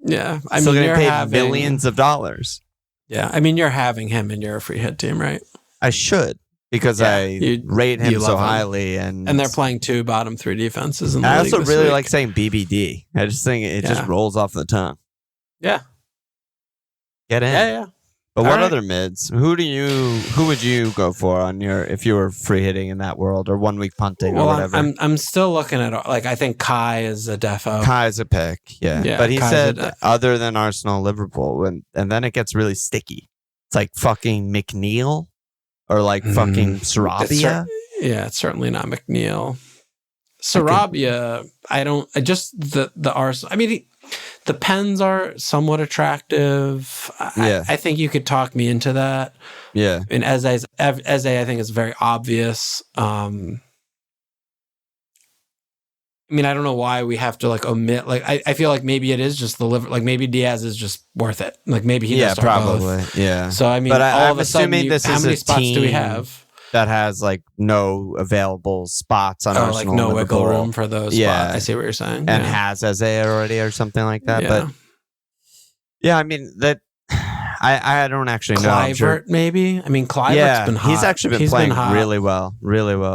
Yeah. Still getting paid millions of dollars. Yeah. I mean, you're having him in your free hit team, right? I should, because I rate him so highly. And they're playing 2 bottom 3 defenses in the league. I also really week. like saying BBD. I just think it just rolls off the tongue. Yeah. Get in. Yeah. But what other mids? Who would you go for on your, if you were free hitting in that world, or 1 week punting or whatever? I'm still looking at, like, I think Kai is a defo. Kai's a pick, yeah. But he said other than Arsenal, Liverpool, and then it gets really sticky. It's like fucking McNeil or like fucking Sarabia. It's certainly not McNeil. Sarabia, the Arsenal. I mean, the pens are somewhat attractive. I think you could talk me into that. Yeah. And Eze, I think is very obvious. I mean, I don't know why we have to like omit. Like, I feel like maybe it is just the liver. Like maybe Diaz is just worth it. Like maybe he does start probably both. Yeah. So I mean, but all I'm of a sudden, assuming this how is many a spots team do we have that has like no available spots on Arsenal? Like no wiggle room for those. Yeah, spots. I see what you're saying. And has Eze already or something like that. But yeah, I mean that. I don't actually know. Kluivert, maybe. I mean, Kluivert's been hot. He's actually been playing really well.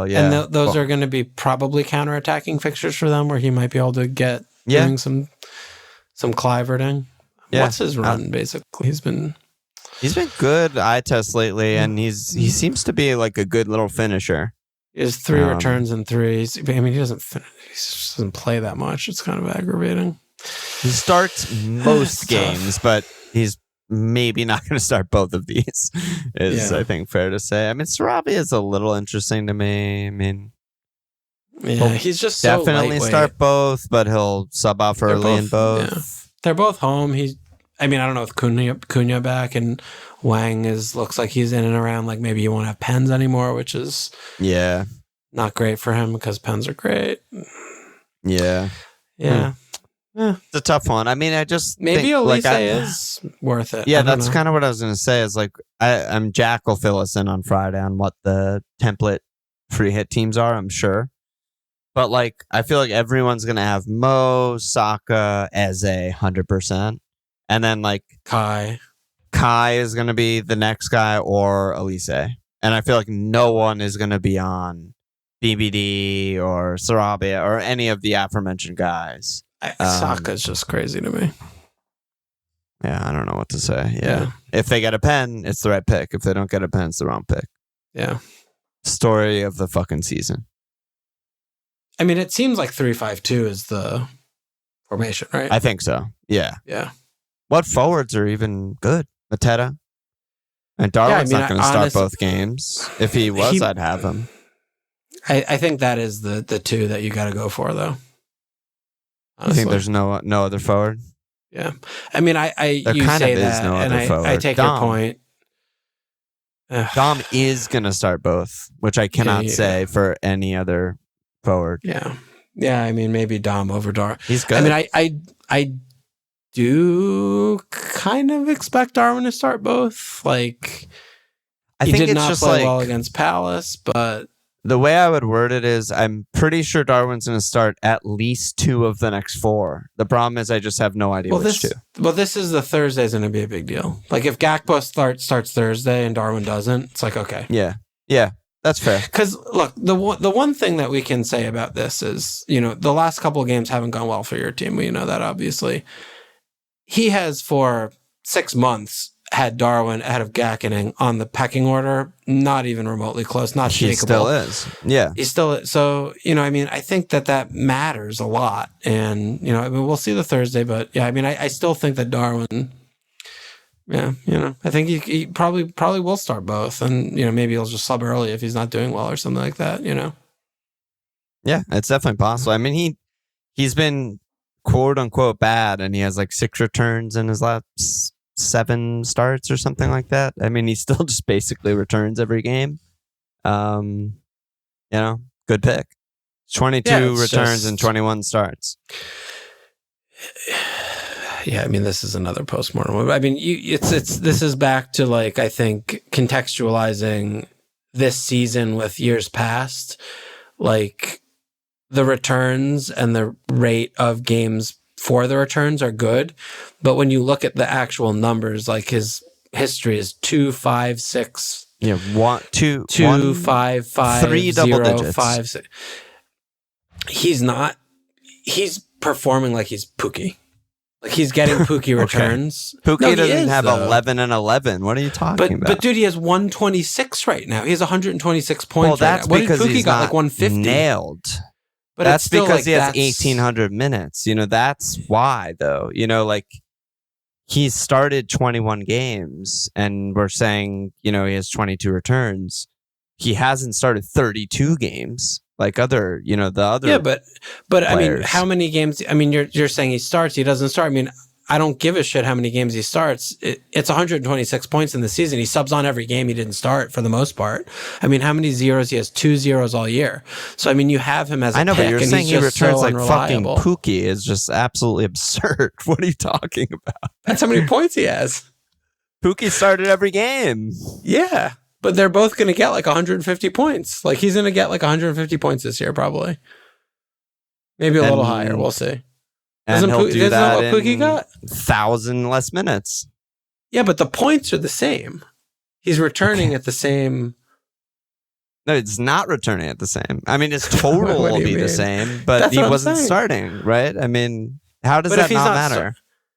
Yeah, and those are going to be probably counterattacking fixtures for them, where he might be able to get doing some Kluiverting. Yeah. What's his run? Basically, he's been good eye test lately, and he seems to be like a good little finisher. He has 3 returns and 3. I mean, he just doesn't play that much. It's kind of aggravating. He starts most games, but he's maybe not going to start both of these, I think fair to say. I mean, Sarabia is a little interesting to me. I mean, he's just definitely start both, but he'll sub off early in both. Yeah. They're both home. I don't know if Cunha back, and Wang looks like he's in and around. Like maybe he won't have pens anymore, which is not great for him because pens are great. Yeah. It's a tough one. I mean, I just maybe think, Elise is worth it. Yeah, that's kind of what I was going to say. Is like Jack will fill us in on Friday on what the template free hit teams are. I'm sure, but like I feel like everyone's going to have Mo, Saka, Eze, 100%, and then like Kai is going to be the next guy, or Elise, and I feel like no one is going to be on BBD or Sarabia or any of the aforementioned guys. Saka's just crazy to me. Yeah, I don't know what to say. Yeah. If they get a pen, it's the right pick. If they don't get a pen, it's the wrong pick. Yeah. Story of the fucking season. I mean, it seems like 3-5-2 is the formation, right? I think so. Yeah. Yeah. What forwards are even good? Mateta? And Darwin's not going to start both games. If he was, I'd have him. I think that is the 2 that you got to go for, though. Honestly. I think there's no other forward. Yeah, I mean, you say that, and I take your point. Dom is gonna start both, which I cannot say for any other forward. Yeah. I mean, maybe Dom over Darwin. He's good. I mean, I do kind of expect Darwin to start both. Like, he did not play well against Palace, but. The way I would word it is, I'm pretty sure Darwin's going to start at least 2 of the next 4. The problem is I just have no idea which 2. Well, this is the Thursday's going to be a big deal. Like if Gakpo starts Thursday and Darwin doesn't, it's like, okay. Yeah, that's fair. Because look, the one thing that we can say about this is, the last couple of games haven't gone well for your team. We know that, obviously. He has for 6 months had Darwin ahead of Gakkening on the pecking order. Not even remotely close. Not shakeable. He still is. Yeah. He's still. So, I think that matters a lot. And, we'll see the Thursday, but yeah, I still think that Darwin, yeah, I think he probably will start both. And, maybe he'll just sub early if he's not doing well or something like that, Yeah, it's definitely possible. He's been quote unquote bad, and he has like 6 returns in his last 7 starts or something like that. He still just basically returns every game. Good pick. 22 returns and 21 starts. Yeah, this is another postmortem. This is back to I think contextualizing this season with years past, the returns and the rate of games for the returns are good, but when you look at the actual numbers, his history is 2, 5, 6. Yeah, 1, 2, 2, 5, 5, 3 double 0, digits. 5, 6. He's performing like he's Pookie. He's getting Pookie returns. Pookie doesn't have 11 and 11. What are you talking about? But dude, he has 126 right now. He has 126 points. Well, that's right now. because Pookie he's got not 150. Nailed. But that's still because he has 1,800 minutes. That's why, though. He's started 21 games, and we're saying, he has 22 returns. He hasn't started 32 games like other, the other. Yeah, but players. how many games? You're saying he starts, he doesn't start. I don't give a shit how many games he starts. It's 126 points in the season. He subs on every game he didn't start for the most part. How many zeros? He has 2 zeros all year. So, you have him as a I know, pick, but you're and saying he's he just returns so like unreliable. fucking Pookie is just absolutely absurd. What are you talking about? That's how many points he has. Pookie started every game. Yeah, but they're both going to get 150 points. He's going to get 150 points this year, probably. Maybe a little higher. We'll see. And he'll do that what Pookie got? 1,000 less minutes. Yeah, but the points are the same. He's returning at the same. No, it's not returning at the same. His total will be the same, but That's he what I'm wasn't saying. starting, right? How does that not matter?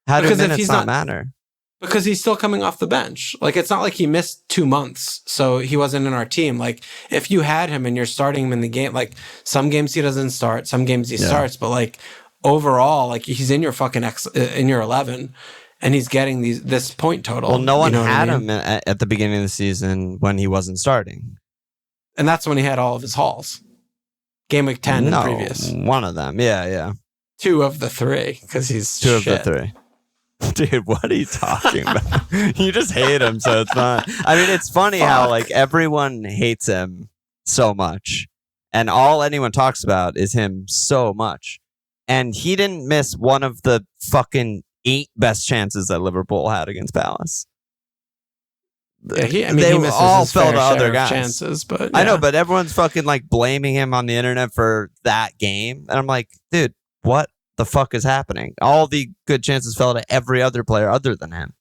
How do minutes not matter? Because he's still coming off the bench. It's not like he missed 2 months, so he wasn't in our team. If you had him and you're starting him in the game, some games he doesn't start, some games he starts, but overall, he's in your fucking in your 11, and he's getting this point total. Well, no one had him at the beginning of the season when he wasn't starting, and that's when he had all of his hauls. Game week 10 and previous. One of them, yeah. 2 of the 3 because he's 2 of the 3. Dude, what are you talking about? You just hate him, so it's fine. It's funny how everyone hates him so much, and all anyone talks about is him so much. And he didn't miss one of the fucking 8 best chances that Liverpool had against Palace. Yeah, they he misses all his fell fair to share other of guys. chances, but I know, but everyone's fucking blaming him on the internet for that game, and I'm like, dude, what the fuck is happening? All the good chances fell to every other player other than him.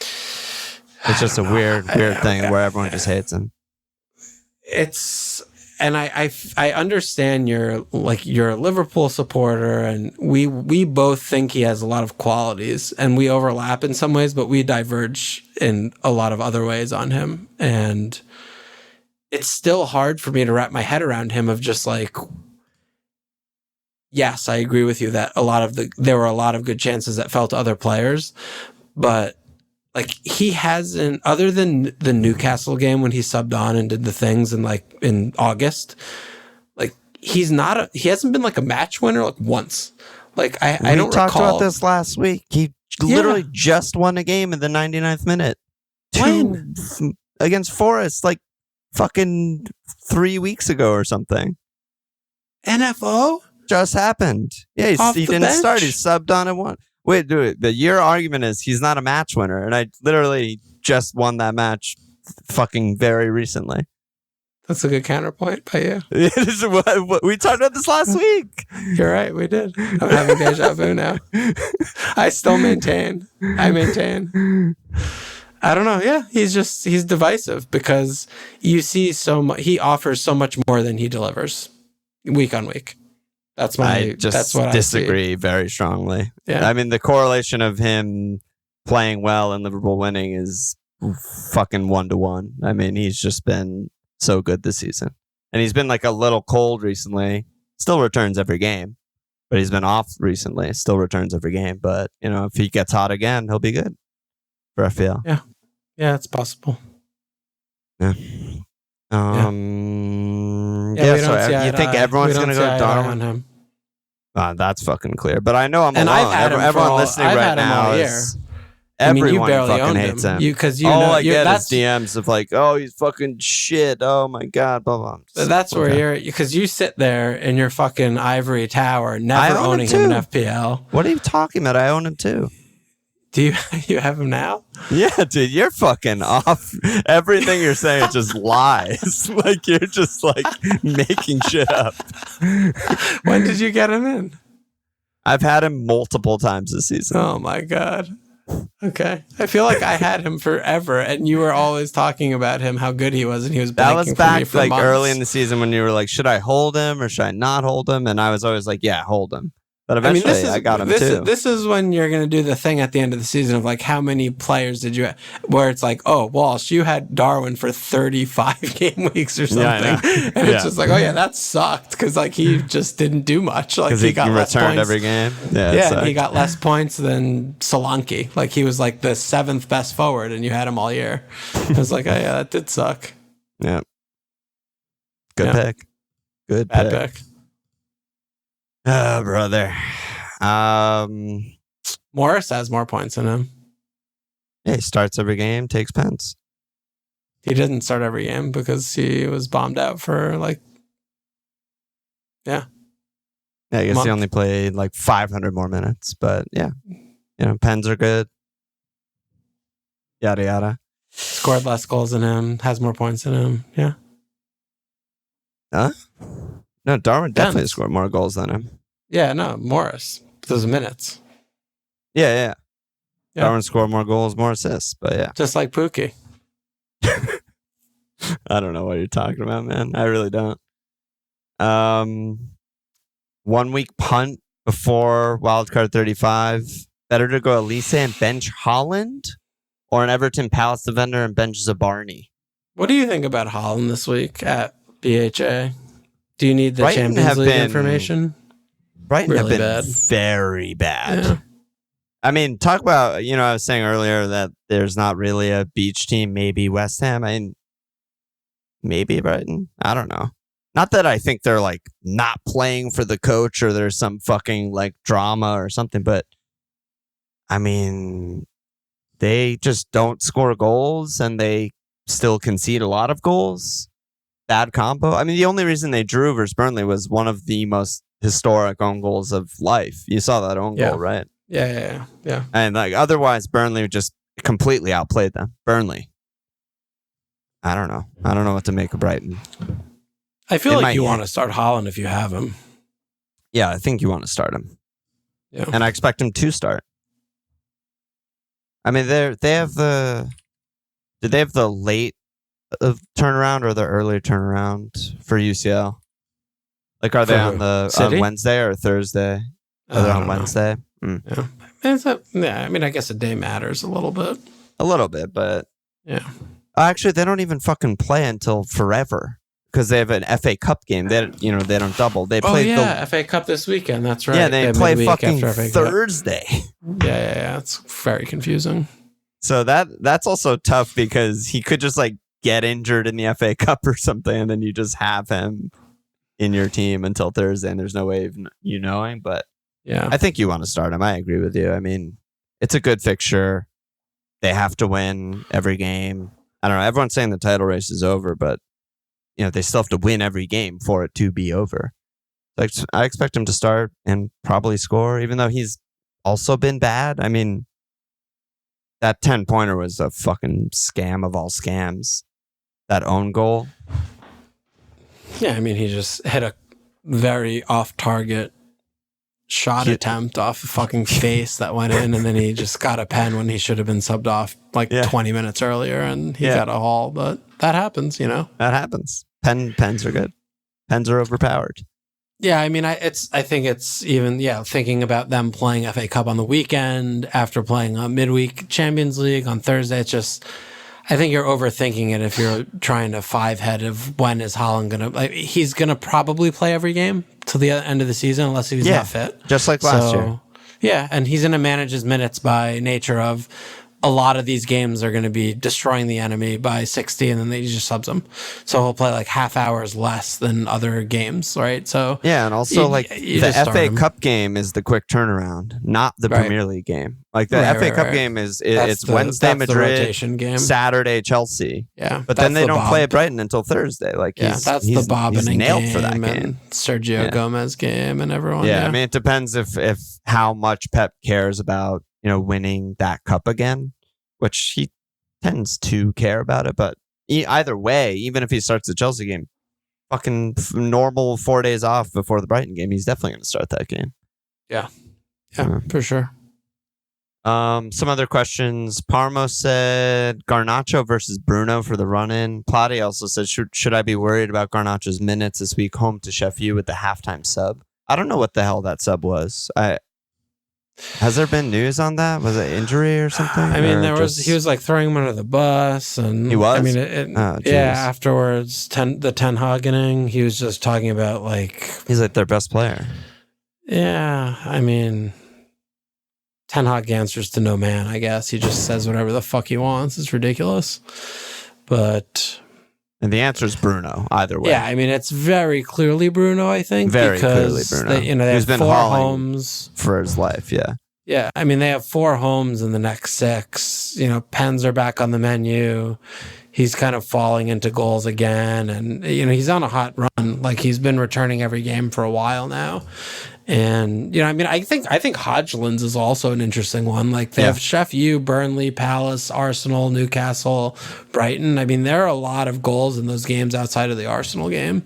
It's just a weird thing where everyone just hates him. And I understand you're a Liverpool supporter, and we both think he has a lot of qualities, and we overlap in some ways, but we diverge in a lot of other ways on him. And it's still hard for me to wrap my head around him of just yes, I agree with you that there were a lot of good chances that fell to other players, but he hasn't, other than the Newcastle game when he subbed on and did the things in August, he hasn't been a match winner once. I don't talked recall. about this last week. He literally just won a game in the 99th minute. When? Against Forest, fucking 3 weeks ago or something. NFO? Just happened. Yeah, he didn't start. He subbed on and won. Wait, dude, your argument is he's not a match winner, and I literally just won that match fucking very recently. That's a good counterpoint by you. We talked about this last week. You're right, we did. I'm having deja vu now. I still maintain. I don't know. Yeah, he's divisive because you see he offers so much more than he delivers week on week. That's what disagree very strongly. Yeah. The correlation of him playing well and Liverpool winning is fucking 1-1. I mean, he's just been so good this season. And he's been like a little cold recently. Still returns every game. But he's been off recently. Still returns every game. But, if he gets hot again, he'll be good for FPL. Yeah. Yeah, it's possible. Yeah. So you think everyone's going to go Darwin? That's fucking clear. But I know I'm alone. Everyone listening right now is... Everyone fucking hates him. All I get is DMs of like, oh, he's fucking shit. Oh my God. Blah, blah. That's where you're, because you sit there in your fucking ivory tower, never owning him in FPL. What are you talking about? I own him too. Do you have him now? Yeah, dude, you're fucking off. Everything you're saying just lies. Like you're just like making shit up. When did you get him in? I've had him multiple times this season. Oh my God. Okay. I feel like I had him forever and you were always talking about him, how good he was, and he was banking for me for like months. Early in the season when you were like, should I hold him or should I not hold him? And I was always like, yeah, hold him. But eventually I got him too. This is when you're going to do the thing at the end of the season of like, how many players did you have? Where it's like, oh, Walsh, you had Darwin for 35 game weeks or something. Yeah, and it's just like, oh yeah, that sucked because like he just didn't do much. Like he got less returned points every game. Yeah, he got less points than Solanke. Like he was like the 7th best forward and you had him all year. I was like, oh yeah, that did suck. Yeah. Good pick. Good Bad pick. Oh, brother. Morris has more points than him. Yeah, he starts every game, takes pens. He didn't start every game because he was bombed out for like, Yeah, I guess he only played like 500 more minutes, but yeah. Pens are good. Yada, yada. Scored less goals than him, has more points than him. Yeah. Huh? No, Darwin definitely scored more goals than him. Yeah, no, Morris. Those minutes. Yeah. Darwin scored more goals, more assists, but yeah. Just like Pookie. I don't know what you're talking about, man. I really don't. 1 week punt before wildcard 35. Better to go Elise and bench Holland or an Everton Palace defender and bench Zabarny? What do you think about Holland this week at BHA? Do you need the Champions League information? Brighton have been very bad. Yeah. I mean, talk about, I was saying earlier that there's not really a beach team, maybe West Ham. I mean, maybe Brighton. I don't know. Not that I think they're like not playing for the coach or there's some fucking like drama or something, but I mean, they just don't score goals and they still concede a lot of goals. Bad combo. I mean, the only reason they drew versus Burnley was one of the most historic own goals of life. You saw that own goal, right? Yeah. And like otherwise, Burnley just completely outplayed them. Burnley. I don't know. I don't know what to make of Brighton. I feel like you want to start Holland if you have him. Yeah, I think you want to start him. Yeah. And I expect him to start. I mean, they have the... Did they have the late turnaround or the early turnaround for UCL? Like, are they on Wednesday or Thursday? Are they on Wednesday? Yeah. I mean, I guess a day matters a little bit. A little bit, but... Yeah. Actually, they don't even fucking play until forever because they have an FA Cup game. They don't double. They play FA Cup this weekend. That's right. Yeah, they play fucking Thursday. Yeah. It's very confusing. So that's also tough because he could just like get injured in the FA Cup or something, and then you just have him in your team until Thursday, and there's no way of you knowing. But yeah, I think you want to start him. I agree with you. I mean, it's a good fixture. They have to win every game. I don't know. Everyone's saying the title race is over, but they still have to win every game for it to be over. Like, I expect him to start and probably score, even though he's also been bad. I mean, that 10-pointer was a fucking scam of all scams. That own goal. Yeah, I mean, he just hit a very off-target shot attempt off a fucking face that went in, and then he just got a pen when he should have been subbed off 20 minutes earlier, and he got a haul. But that happens, That happens. Pens are good. Pens are overpowered. Yeah, I mean, I think it's even thinking about them playing FA Cup on the weekend after playing a midweek Champions League on Thursday. It's just, I think you're overthinking it if you're trying to five-head of when is Haaland gonna. Like, he's gonna probably play every game till the end of the season unless he's not fit, just like last year. Yeah, and he's gonna manage his minutes by nature of. A lot of these games are going to be destroying the enemy by 60, and then they just subs them. So he'll play like half hours less than other games, right? So yeah, and also the FA Cup game is the quick turnaround, not the Premier League game. Like the FA Cup game it's Wednesday Madrid, game. Saturday Chelsea. Yeah, but then they don't play at Brighton until Thursday. Like that's the Bobbin nailed game for that game. And Sergio Gomez game and everyone. Yeah, I mean it depends if how much Pep cares about winning that cup again, which he tends to care about it. But either way, even if he starts the Chelsea game, fucking normal 4 days off before the Brighton game, he's definitely going to start that game. Yeah, for sure. Some other questions. Parmo said Garnacho versus Bruno for the run-in. Plotty also said, should I be worried about Garnacho's minutes this week home to Sheffield with the halftime sub? I don't know what the hell that sub was. Has there been news on that? Was it injury or something? I mean, he was like throwing him under the bus, and he was. I mean, afterwards, the Ten Hag inning, he was just talking about like he's like their best player. Yeah, I mean, Ten Hag answers to no man. I guess he just says whatever the fuck he wants. It's ridiculous, but. And the answer is Bruno, either way. Yeah, I mean, it's very clearly Bruno, I think. Very clearly Bruno. They have 4 homes. For his life, yeah. Yeah, I mean, they have 4 homes in the next 6. Pens are back on the menu. He's kind of falling into goals again. And, he's on a hot run. Like, he's been returning every game for a while now. And, I mean, I think Hodglands is also an interesting one. Like, they have Sheffield, Burnley, Palace, Arsenal, Newcastle, Brighton. I mean, there are a lot of goals in those games outside of the Arsenal game.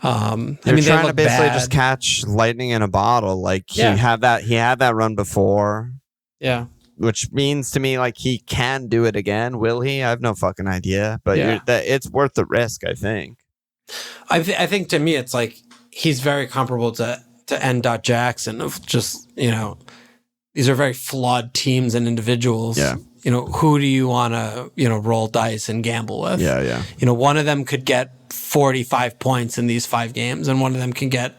They're trying to basically just catch lightning in a bottle. Like, he had that run before. Yeah. Which means to me, like, he can do it again. Will he? I have no fucking idea. But it's worth the risk, I think. I think, to me, it's like, he's very comparable to N. Jackson of just, these are very flawed teams and individuals. Yeah. Who do you want to, roll dice and gamble with? Yeah. One of them could get 45 points in these 5 games, and one of them can get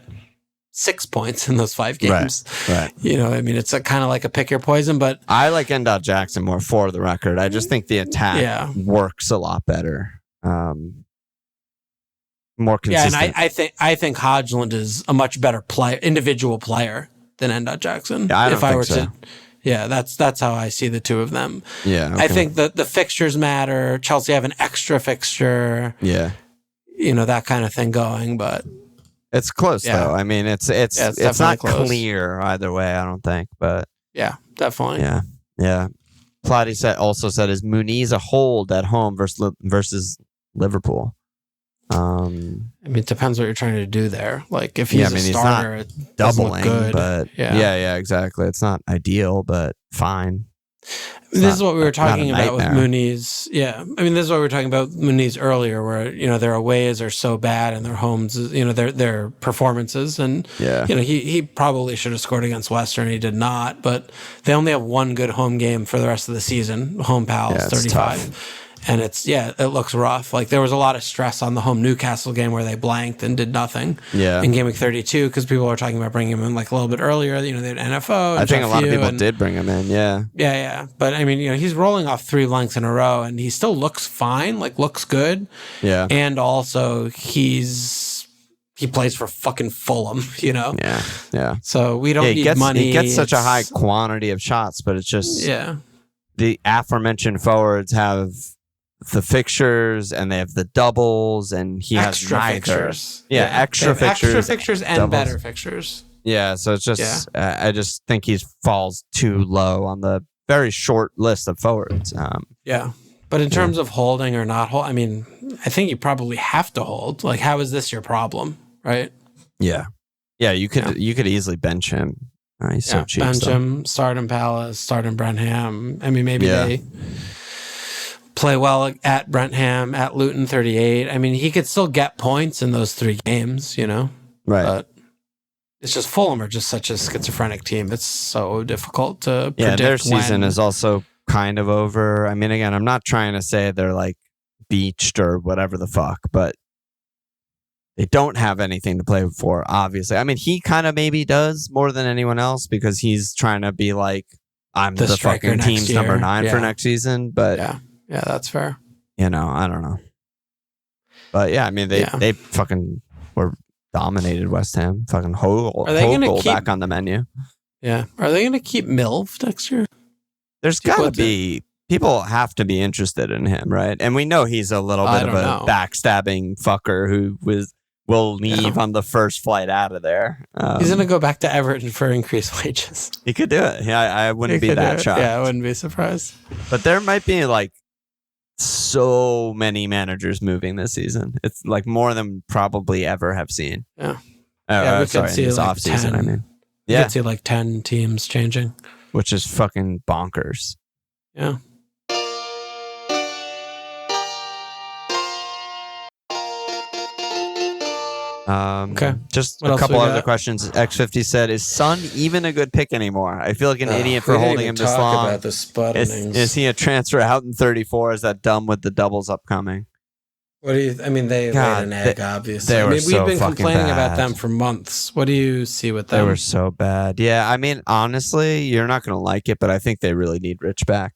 6 points in those 5 games. Right. I mean, it's kind of like a pick your poison, but I like N. Jackson more for the record. I just think the attack works a lot better. More consistent. Yeah, and I think Hodgland is a much better individual player than N. Jackson. Yeah, I think so. Yeah, that's how I see the two of them. Yeah, okay. I think that the fixtures matter. Chelsea have an extra fixture. Yeah, that kind of thing going, but it's close though. I mean, it's not clear either way. I don't think, but yeah, definitely. Yeah. Plotty also said, is Muniz a hold at home versus Liverpool? I mean, it depends what you're trying to do there. Like, if he's a starter, he's not doubling, but yeah, exactly. It's not ideal, but fine. This is what we were talking about with Muniz. Yeah, I mean, this is what we were talking about with Muniz earlier, where their aways are so bad and their homes, their performances, and he probably should have scored against Leicester and he did not. But they only have one good home game for the rest of the season. Home Palace, 35. Tough. And it looks rough. Like, there was a lot of stress on the home Newcastle game where they blanked and did nothing in game week 32 because people were talking about bringing him in like a little bit earlier. They had NFO. I think a lot of people did bring him in. Yeah. Yeah. But I mean, he's rolling off 3 blanks in a row and he still looks fine, like looks good. Yeah. And also he plays for fucking Fulham, Yeah. So we don't need money. He gets such a high quantity of shots, but it's just the aforementioned forwards have the fixtures and they have the doubles and he has neither. Fixtures. Extra fixtures and doubles. Better fixtures. Yeah, so it's just I just think he falls too low on the very short list of forwards. But in terms of holding or not hold, I mean, I think you probably have to hold. Like, how is this your problem, right? Yeah, you could easily bench him. He's so cheap. Bench him, start in Palace, start in Brentford. I mean, maybe they play well at Brentford, at Luton 38. I mean, he could still get points in those 3 games, Right. But, It's just Fulham are just such a schizophrenic team. It's so difficult to predict. Their season is also kind of over. I mean, again, I'm not trying to say they're like beached or whatever the fuck, but they don't have anything to play for, obviously. I mean, he kind of maybe does more than anyone else because he's trying to be like, I'm the fucking team's number 9 for next season. But yeah, that's fair. I don't know. But yeah, I mean, they fucking were dominated West Ham. Fucking Hogle back on the menu. Yeah. Are they going to keep Milv next year? There's got to be... People have to be interested in him, right? And we know he's a little bit of a backstabbing fucker who will leave on the first flight out of there. He's going to go back to Everton for increased wages. He could do it. Yeah, I wouldn't be that shocked. Yeah, I wouldn't be surprised. But there might be like so many managers moving this season. It's like more than probably ever have seen. Yeah. We could see this off season. I mean, we could see like 10 teams changing, which is fucking bonkers. Yeah. Okay. Just a couple other questions. X50 said, "Is Son even a good pick anymore? I feel like an idiot for holding him this long. About the spud is he a transfer out in 34? Is that dumb with the doubles upcoming?" What do you? I mean, they laid an egg, obviously. We've been complaining about them for months. What do you see with them? They were so bad. Yeah, I mean, honestly, you're not going to like it, but I think they really need Rich back.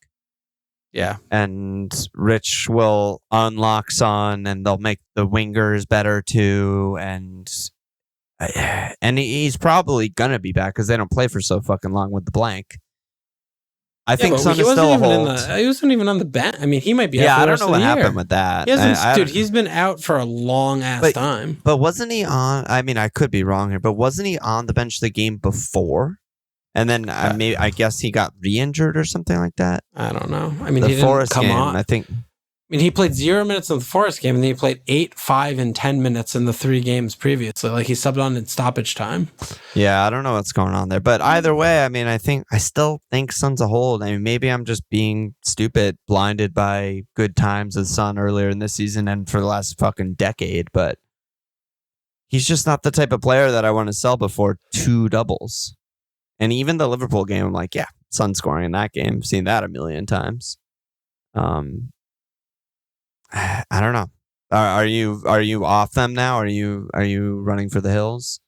Yeah. And Rich will unlock Son, and they'll make the wingers better too. And he's probably going to be back because they don't play for so fucking long with the blank. I think Son is still a hold. He wasn't even on the bench. I mean, he might be out for the I don't rest know of what the happened year. with that. He's been out for a long-ass time. But wasn't he on... I mean, I could be wrong here, but wasn't he on the bench the game before? And then I guess he got re-injured or something like that. I don't know. I mean, the he didn't Forest come game, on. I think. I mean, he played 0 minutes in the Forest game, and then he played 8, 5, and 10 minutes in the 3 games previously. Like, he subbed on in stoppage time. Yeah, I don't know what's going on there. But either way, I mean, I still think Son's a hold. I mean, maybe I'm just being stupid, blinded by good times with Son earlier in this season and for the last fucking decade. But he's just not the type of player that I want to sell before 2 doubles. And even the Liverpool game, I'm like, yeah, Son scoring in that game. I've seen that a million times. I don't know. Are you off them now? Are you running for the hills?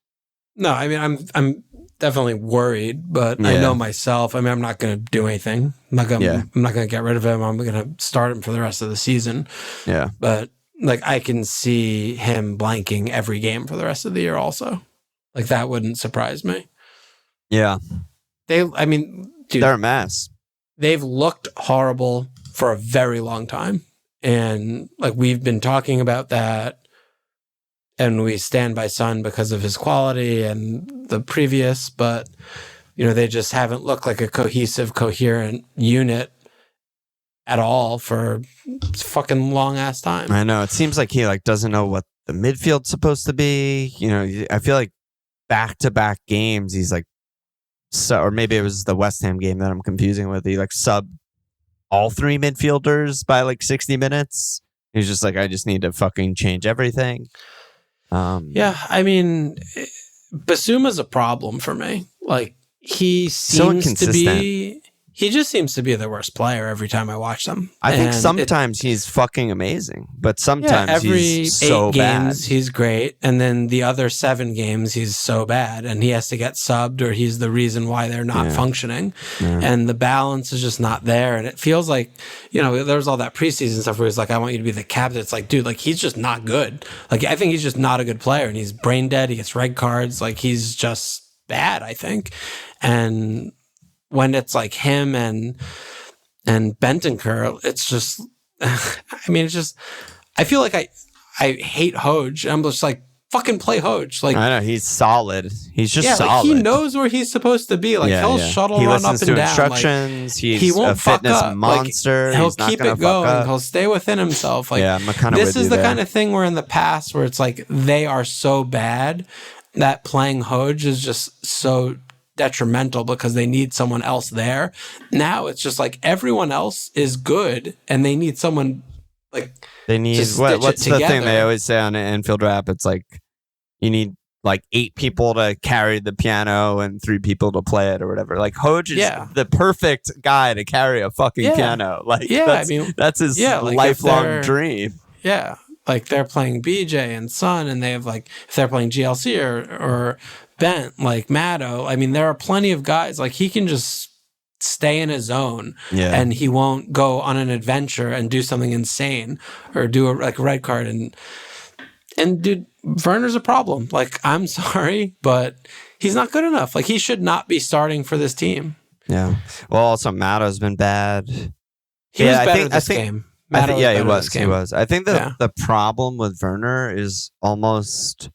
No, I mean, I'm definitely worried, but I know myself. I mean, I'm not going to do anything. I'm not going to get rid of him. I'm going to start him for the rest of the season. Yeah, but like, I can see him blanking every game for the rest of the year. Also, like, that wouldn't surprise me. Yeah. Dude, they're a mess. They've looked horrible for a very long time. And like, we've been talking about that, and we stand by Son because of his quality and the previous, but they just haven't looked like a cohesive, coherent unit at all for fucking long ass time. I know. It seems like he doesn't know what the midfield's supposed to be. I feel like back-to-back games, he's like, or maybe it was the West Ham game that I'm confusing with. He sub all 3 midfielders by 60 minutes. He's just like, I just need to fucking change everything. Yeah, I mean, Basuma's a problem for me. Like, he seems to be... He just seems to be the worst player every time I watch them. I think sometimes he's fucking amazing, but sometimes he's so bad. Every 8 games, he's great. And then the other 7 games, he's so bad. And he has to get subbed, or he's the reason why they're not functioning. Yeah. And the balance is just not there. And it feels like, there was all that preseason stuff where he's like, I want you to be the captain. It's like, dude, he's just not good. Like, I think he's just not a good player. And he's brain dead. He gets red cards. Like, he's just bad, I think. And when it's like him and Bentancur, it's just, I feel like I hate Hoj. I'm just like, fucking play Hoj. Like, I know, he's solid. He's just solid. He knows where he's supposed to be. Like, he'll shuttle run up and down. He listens to instructions. He won't a fitness fuck up. monster. He'll keep it going. He'll stay within himself. Like, I'm kind of this is the kind of thing where in the past where it's like they are so bad that playing Hoj is just so detrimental because they need someone else there. Now it's just like everyone else is good and they need someone like they need what's the thing they always say on an Anfield Rap? It's like you need like 8 people to carry the piano and 3 people to play it or whatever. Like Hoj is the perfect guy to carry a fucking piano. Like that's his lifelong dream. Yeah. Like they're playing BJ and Son, and they have like, if they're playing GLC or Bent, like Maddo, I mean, there are plenty of guys, like he can just stay in his zone and he won't go on an adventure and do something insane or do a red card. And dude, Werner's a problem. Like, I'm sorry, but he's not good enough. Like, he should not be starting for this team. Yeah. Well, also Maddo's been bad. He was better this game. He was. I think the problem with Werner is almost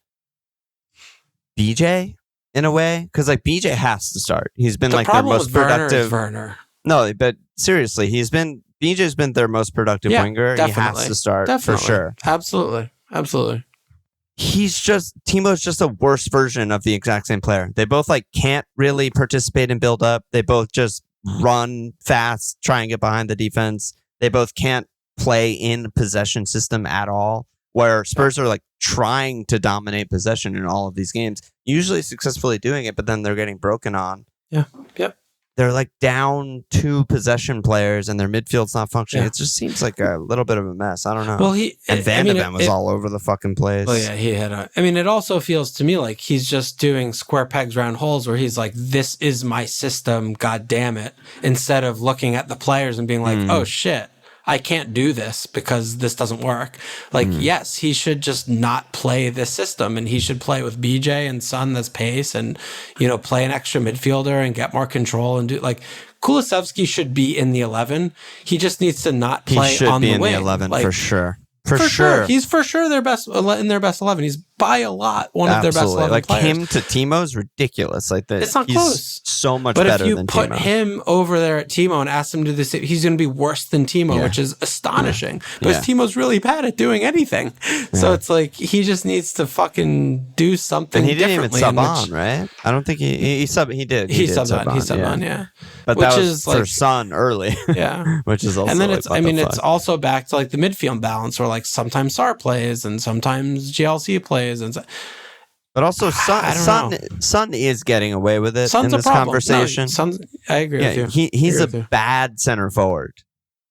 BJ in a way, because like BJ has to start. He's been like their most productive. Werner. No, but seriously, BJ's been their most productive winger. Definitely. He has to start for sure. Absolutely. Timo's just a worse version of the exact same player. They both like can't really participate in build up. They both just run fast, try and get behind the defense. They both can't play in possession system at all, where Spurs are like trying to dominate possession in all of these games, usually successfully doing it, but then they're getting broken on. Yeah. Yep. They're like down 2 possession players and their midfield's not functioning. Yeah. It just seems like a little bit of a mess. I don't know. Well, Van de Ven was all over the fucking place. Well, yeah, he had it also feels to me like he's just doing square pegs round holes, where he's like, this is my system, god damn it, instead of looking at the players and being like, oh shit, I can't do this because this doesn't work. Like, yes, he should just not play this system, and he should play with BJ and Son that's pace, and, play an extra midfielder and get more control and do like Kulusevski should be in the 11. He just needs to not play on the wing. He should be in the 11 for sure. For sure. He's for sure their best in their best 11. He's by a lot one of their best 11 like players. Him to Timo's ridiculous. Like that, it's not close. So much better than Timo. But if you put him over there at Timo and ask him to do this, he's going to be worse than Timo, which is astonishing. Because Timo's really bad at doing anything. So it's like he just needs to fucking do something. And he didn't even sub on, right? I don't think he subbed. He did. He subbed on. Yeah. But that was for Son early. Yeah. Which is also. And then it's also back to like the midfield balance, where like sometimes Sar plays and sometimes GLC plays and. But also, Son is getting away with it in this conversation. I agree with you. He's a bad center forward.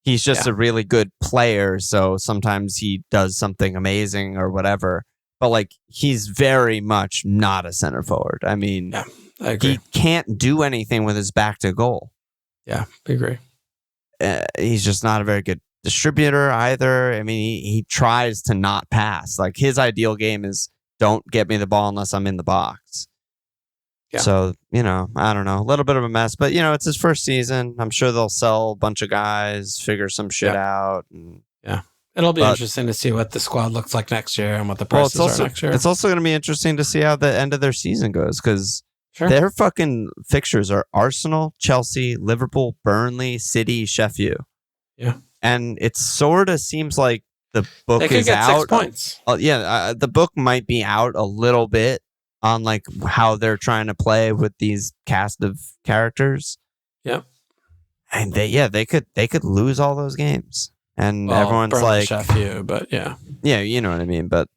He's just a really good player, so sometimes he does something amazing or whatever. But like, he's very much not a center forward. I mean, I agree. He can't do anything with his back to goal. Yeah, I agree. He's just not a very good distributor either. I mean, he tries to not pass. Like, his ideal game is, don't get me the ball unless I'm in the box. Yeah. So, I don't know. A little bit of a mess, but, it's his first season. I'm sure they'll sell a bunch of guys, figure some shit out. And, it'll be interesting to see what the squad looks like next year and what the prices are next year. It's also going to be interesting to see how the end of their season goes, because their fucking fixtures are Arsenal, Chelsea, Liverpool, Burnley, City, Sheffield. Yeah. And it sort of seems like the book they could is get out. 6 points. The book might be out a little bit on like how they're trying to play with these cast of characters. Yep. And they could lose all those games, and everyone's like, Sheffield, but yeah, you know what I mean. But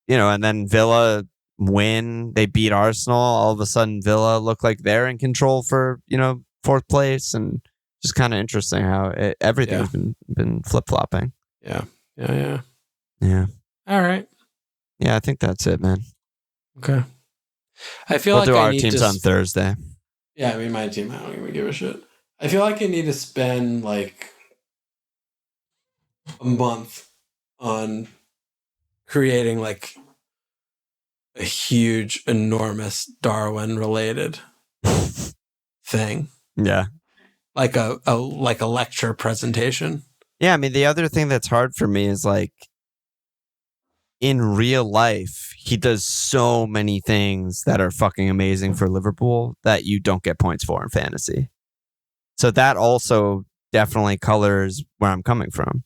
and then Villa win, they beat Arsenal. All of a sudden, Villa look like they're in control for 4th place, and just kind of interesting how everything's been flip flopping. Yeah. All right. Yeah, I think that's it, man. Okay. I feel we'll like do our teams on Thursday. Yeah, I mean, my team, I don't even give a shit. I feel like I need to spend like a month on creating like a huge, enormous Darwin related thing. Yeah. Like a lecture presentation. Yeah, I mean, the other thing that's hard for me is like, in real life, he does so many things that are fucking amazing for Liverpool that you don't get points for in fantasy. So that also definitely colors where I'm coming from.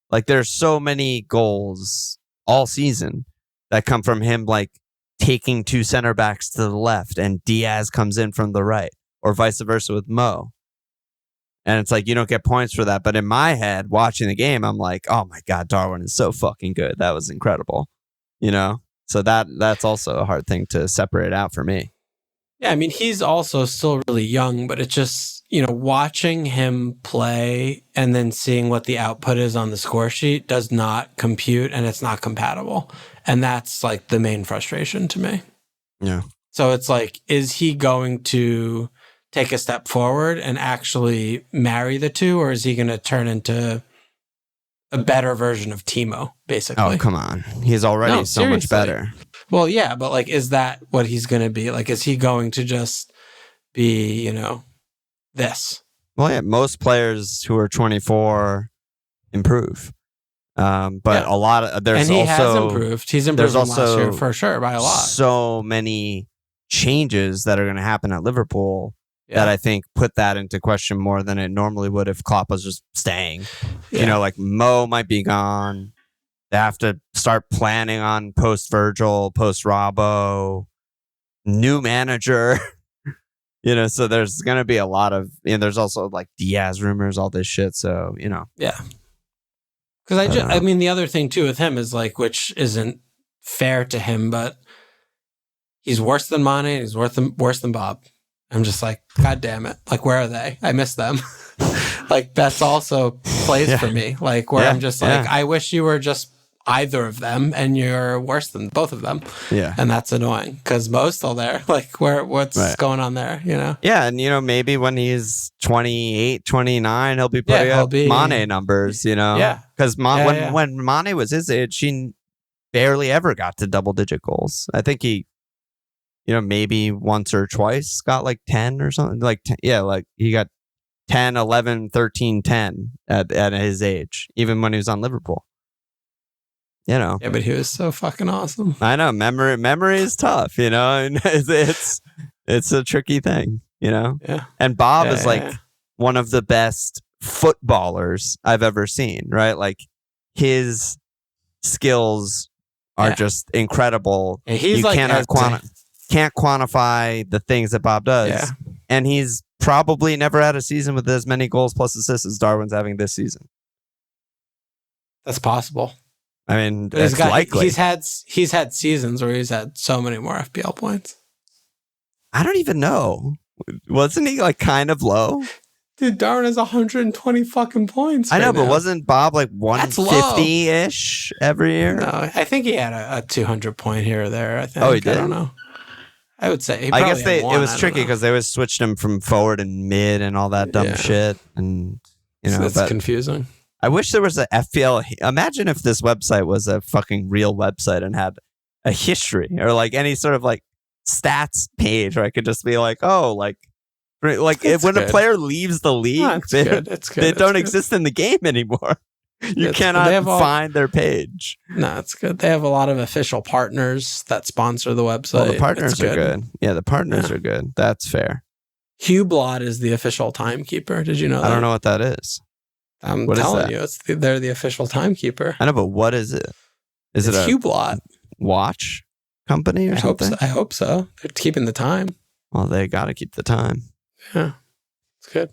Like, there's so many goals all season that come from him, like taking 2 center backs to the left and Diaz comes in from the right, or vice versa with Mo. And it's like, you don't get points for that. But in my head, watching the game, I'm like, oh my God, Darwin is so fucking good. That was incredible. So So that's also a hard thing to separate out for me. Yeah, I mean, he's also still really young, but it's just, watching him play and then seeing what the output is on the score sheet does not compute and it's not compatible. And that's like the main frustration to me. Yeah. So it's like, is he going to take a step forward and actually marry the two, or is he going to turn into a better version of Timo, basically? Oh, come on. He's already so much better. Well, yeah, but like, is that what he's going to be? Like, is he going to just be, this? Well, yeah, most players who are 24 improve. But a lot of and he has improved. He's improved from last year for sure by a lot. So many changes that are going to happen at Liverpool that I think put that into question more than it normally would if Klopp was just staying. Yeah. Like Mo might be gone. They have to start planning on post Virgil, post Robbo, new manager. So there's going to be a lot of, there's also like Diaz rumors, all this shit. So, Yeah. Because I mean, the other thing too with him is like, which isn't fair to him, but he's worse than Mane. He's worse than Bob. I'm just like, God damn it. Like, where are they? I miss them. Like, that's also plays for me. Like, where I'm just like, I wish you were just either of them and you're worse than both of them. Yeah. And that's annoying because Mo's still there. Like, what's going on there, Yeah. And, maybe when he's 28, 29, he'll be putting up Mane numbers, Yeah. Because when Mane was his age, he barely ever got to double-digit goals. I think he, maybe once or twice got like 10 or something. Like, like he got 10, 11, 13, 10 at his age, even when he was on Liverpool. Yeah, but he was so fucking awesome. I know. Memory is tough, and it's a tricky thing, Yeah. And Bob is like one of the best footballers I've ever seen, right? Like his skills are just incredible. And he's you like can't quantify the things that Bob does. Yeah. And he's probably never had a season with as many goals plus assists as Darwin's having this season. That's possible. I mean, it's likely. He's had seasons where he's had so many more FPL points. I don't even know. Wasn't he like kind of low? Dude, Darwin has 120 fucking points. I know, but wasn't Bob like 150-ish every year? No, I think he had a 200 point here or there. I think. Oh, he did? I don't know. I would say. I guess it was tricky because they always switched him from forward and mid and all that dumb shit. And, it's confusing. I wish there was a FPL. Imagine if this website was a fucking real website and had a history or like any sort of like stats page where I could just be like, oh, like when a player leaves the league, they don't exist in the game anymore. You cannot find their page. No, it's good. They have a lot of official partners that sponsor the website. Well, the partners are good. Yeah, the partners are good. That's fair. Hublot is the official timekeeper. Did you know that? I don't know what that is. I'm telling you, they're the official timekeeper. I know, but what is it? Is it a Hublot watch company or something? I hope so. They're keeping the time. Well, they got to keep the time. Yeah, it's good.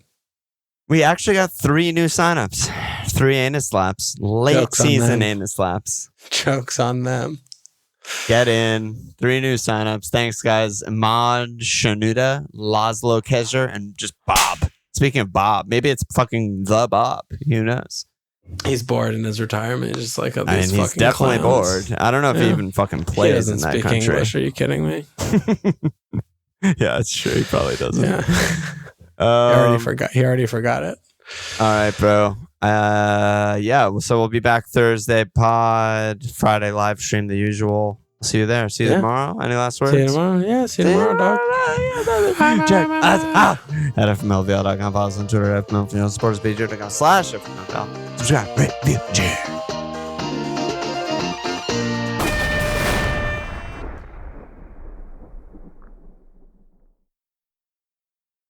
We actually got 3 new signups. 3 anus slaps. Late season anus slaps. Jokes on them. Get in. 3 new signups. Thanks, guys. Ahmad Shanuda, Laszlo Kezer, and just Bob. Speaking of Bob, maybe it's fucking the Bob. Who knows? He's bored in his retirement. He's just like, oh, these he's definitely clowns. Bored. I don't know if he even fucking plays in that country. English. Are you kidding me? Yeah, it's true. He probably doesn't. Yeah. He already forgot it. All right, bro. So we'll be back Thursday pod, Friday live stream, the usual. See you there. See you tomorrow. Any last words? See you tomorrow. Yeah, see you tomorrow, dog. Check us out at FMLVL.com. Follow us on Twitter at FMLVL. Sports page.com/FMLVL. Subscribe, rate, review, share.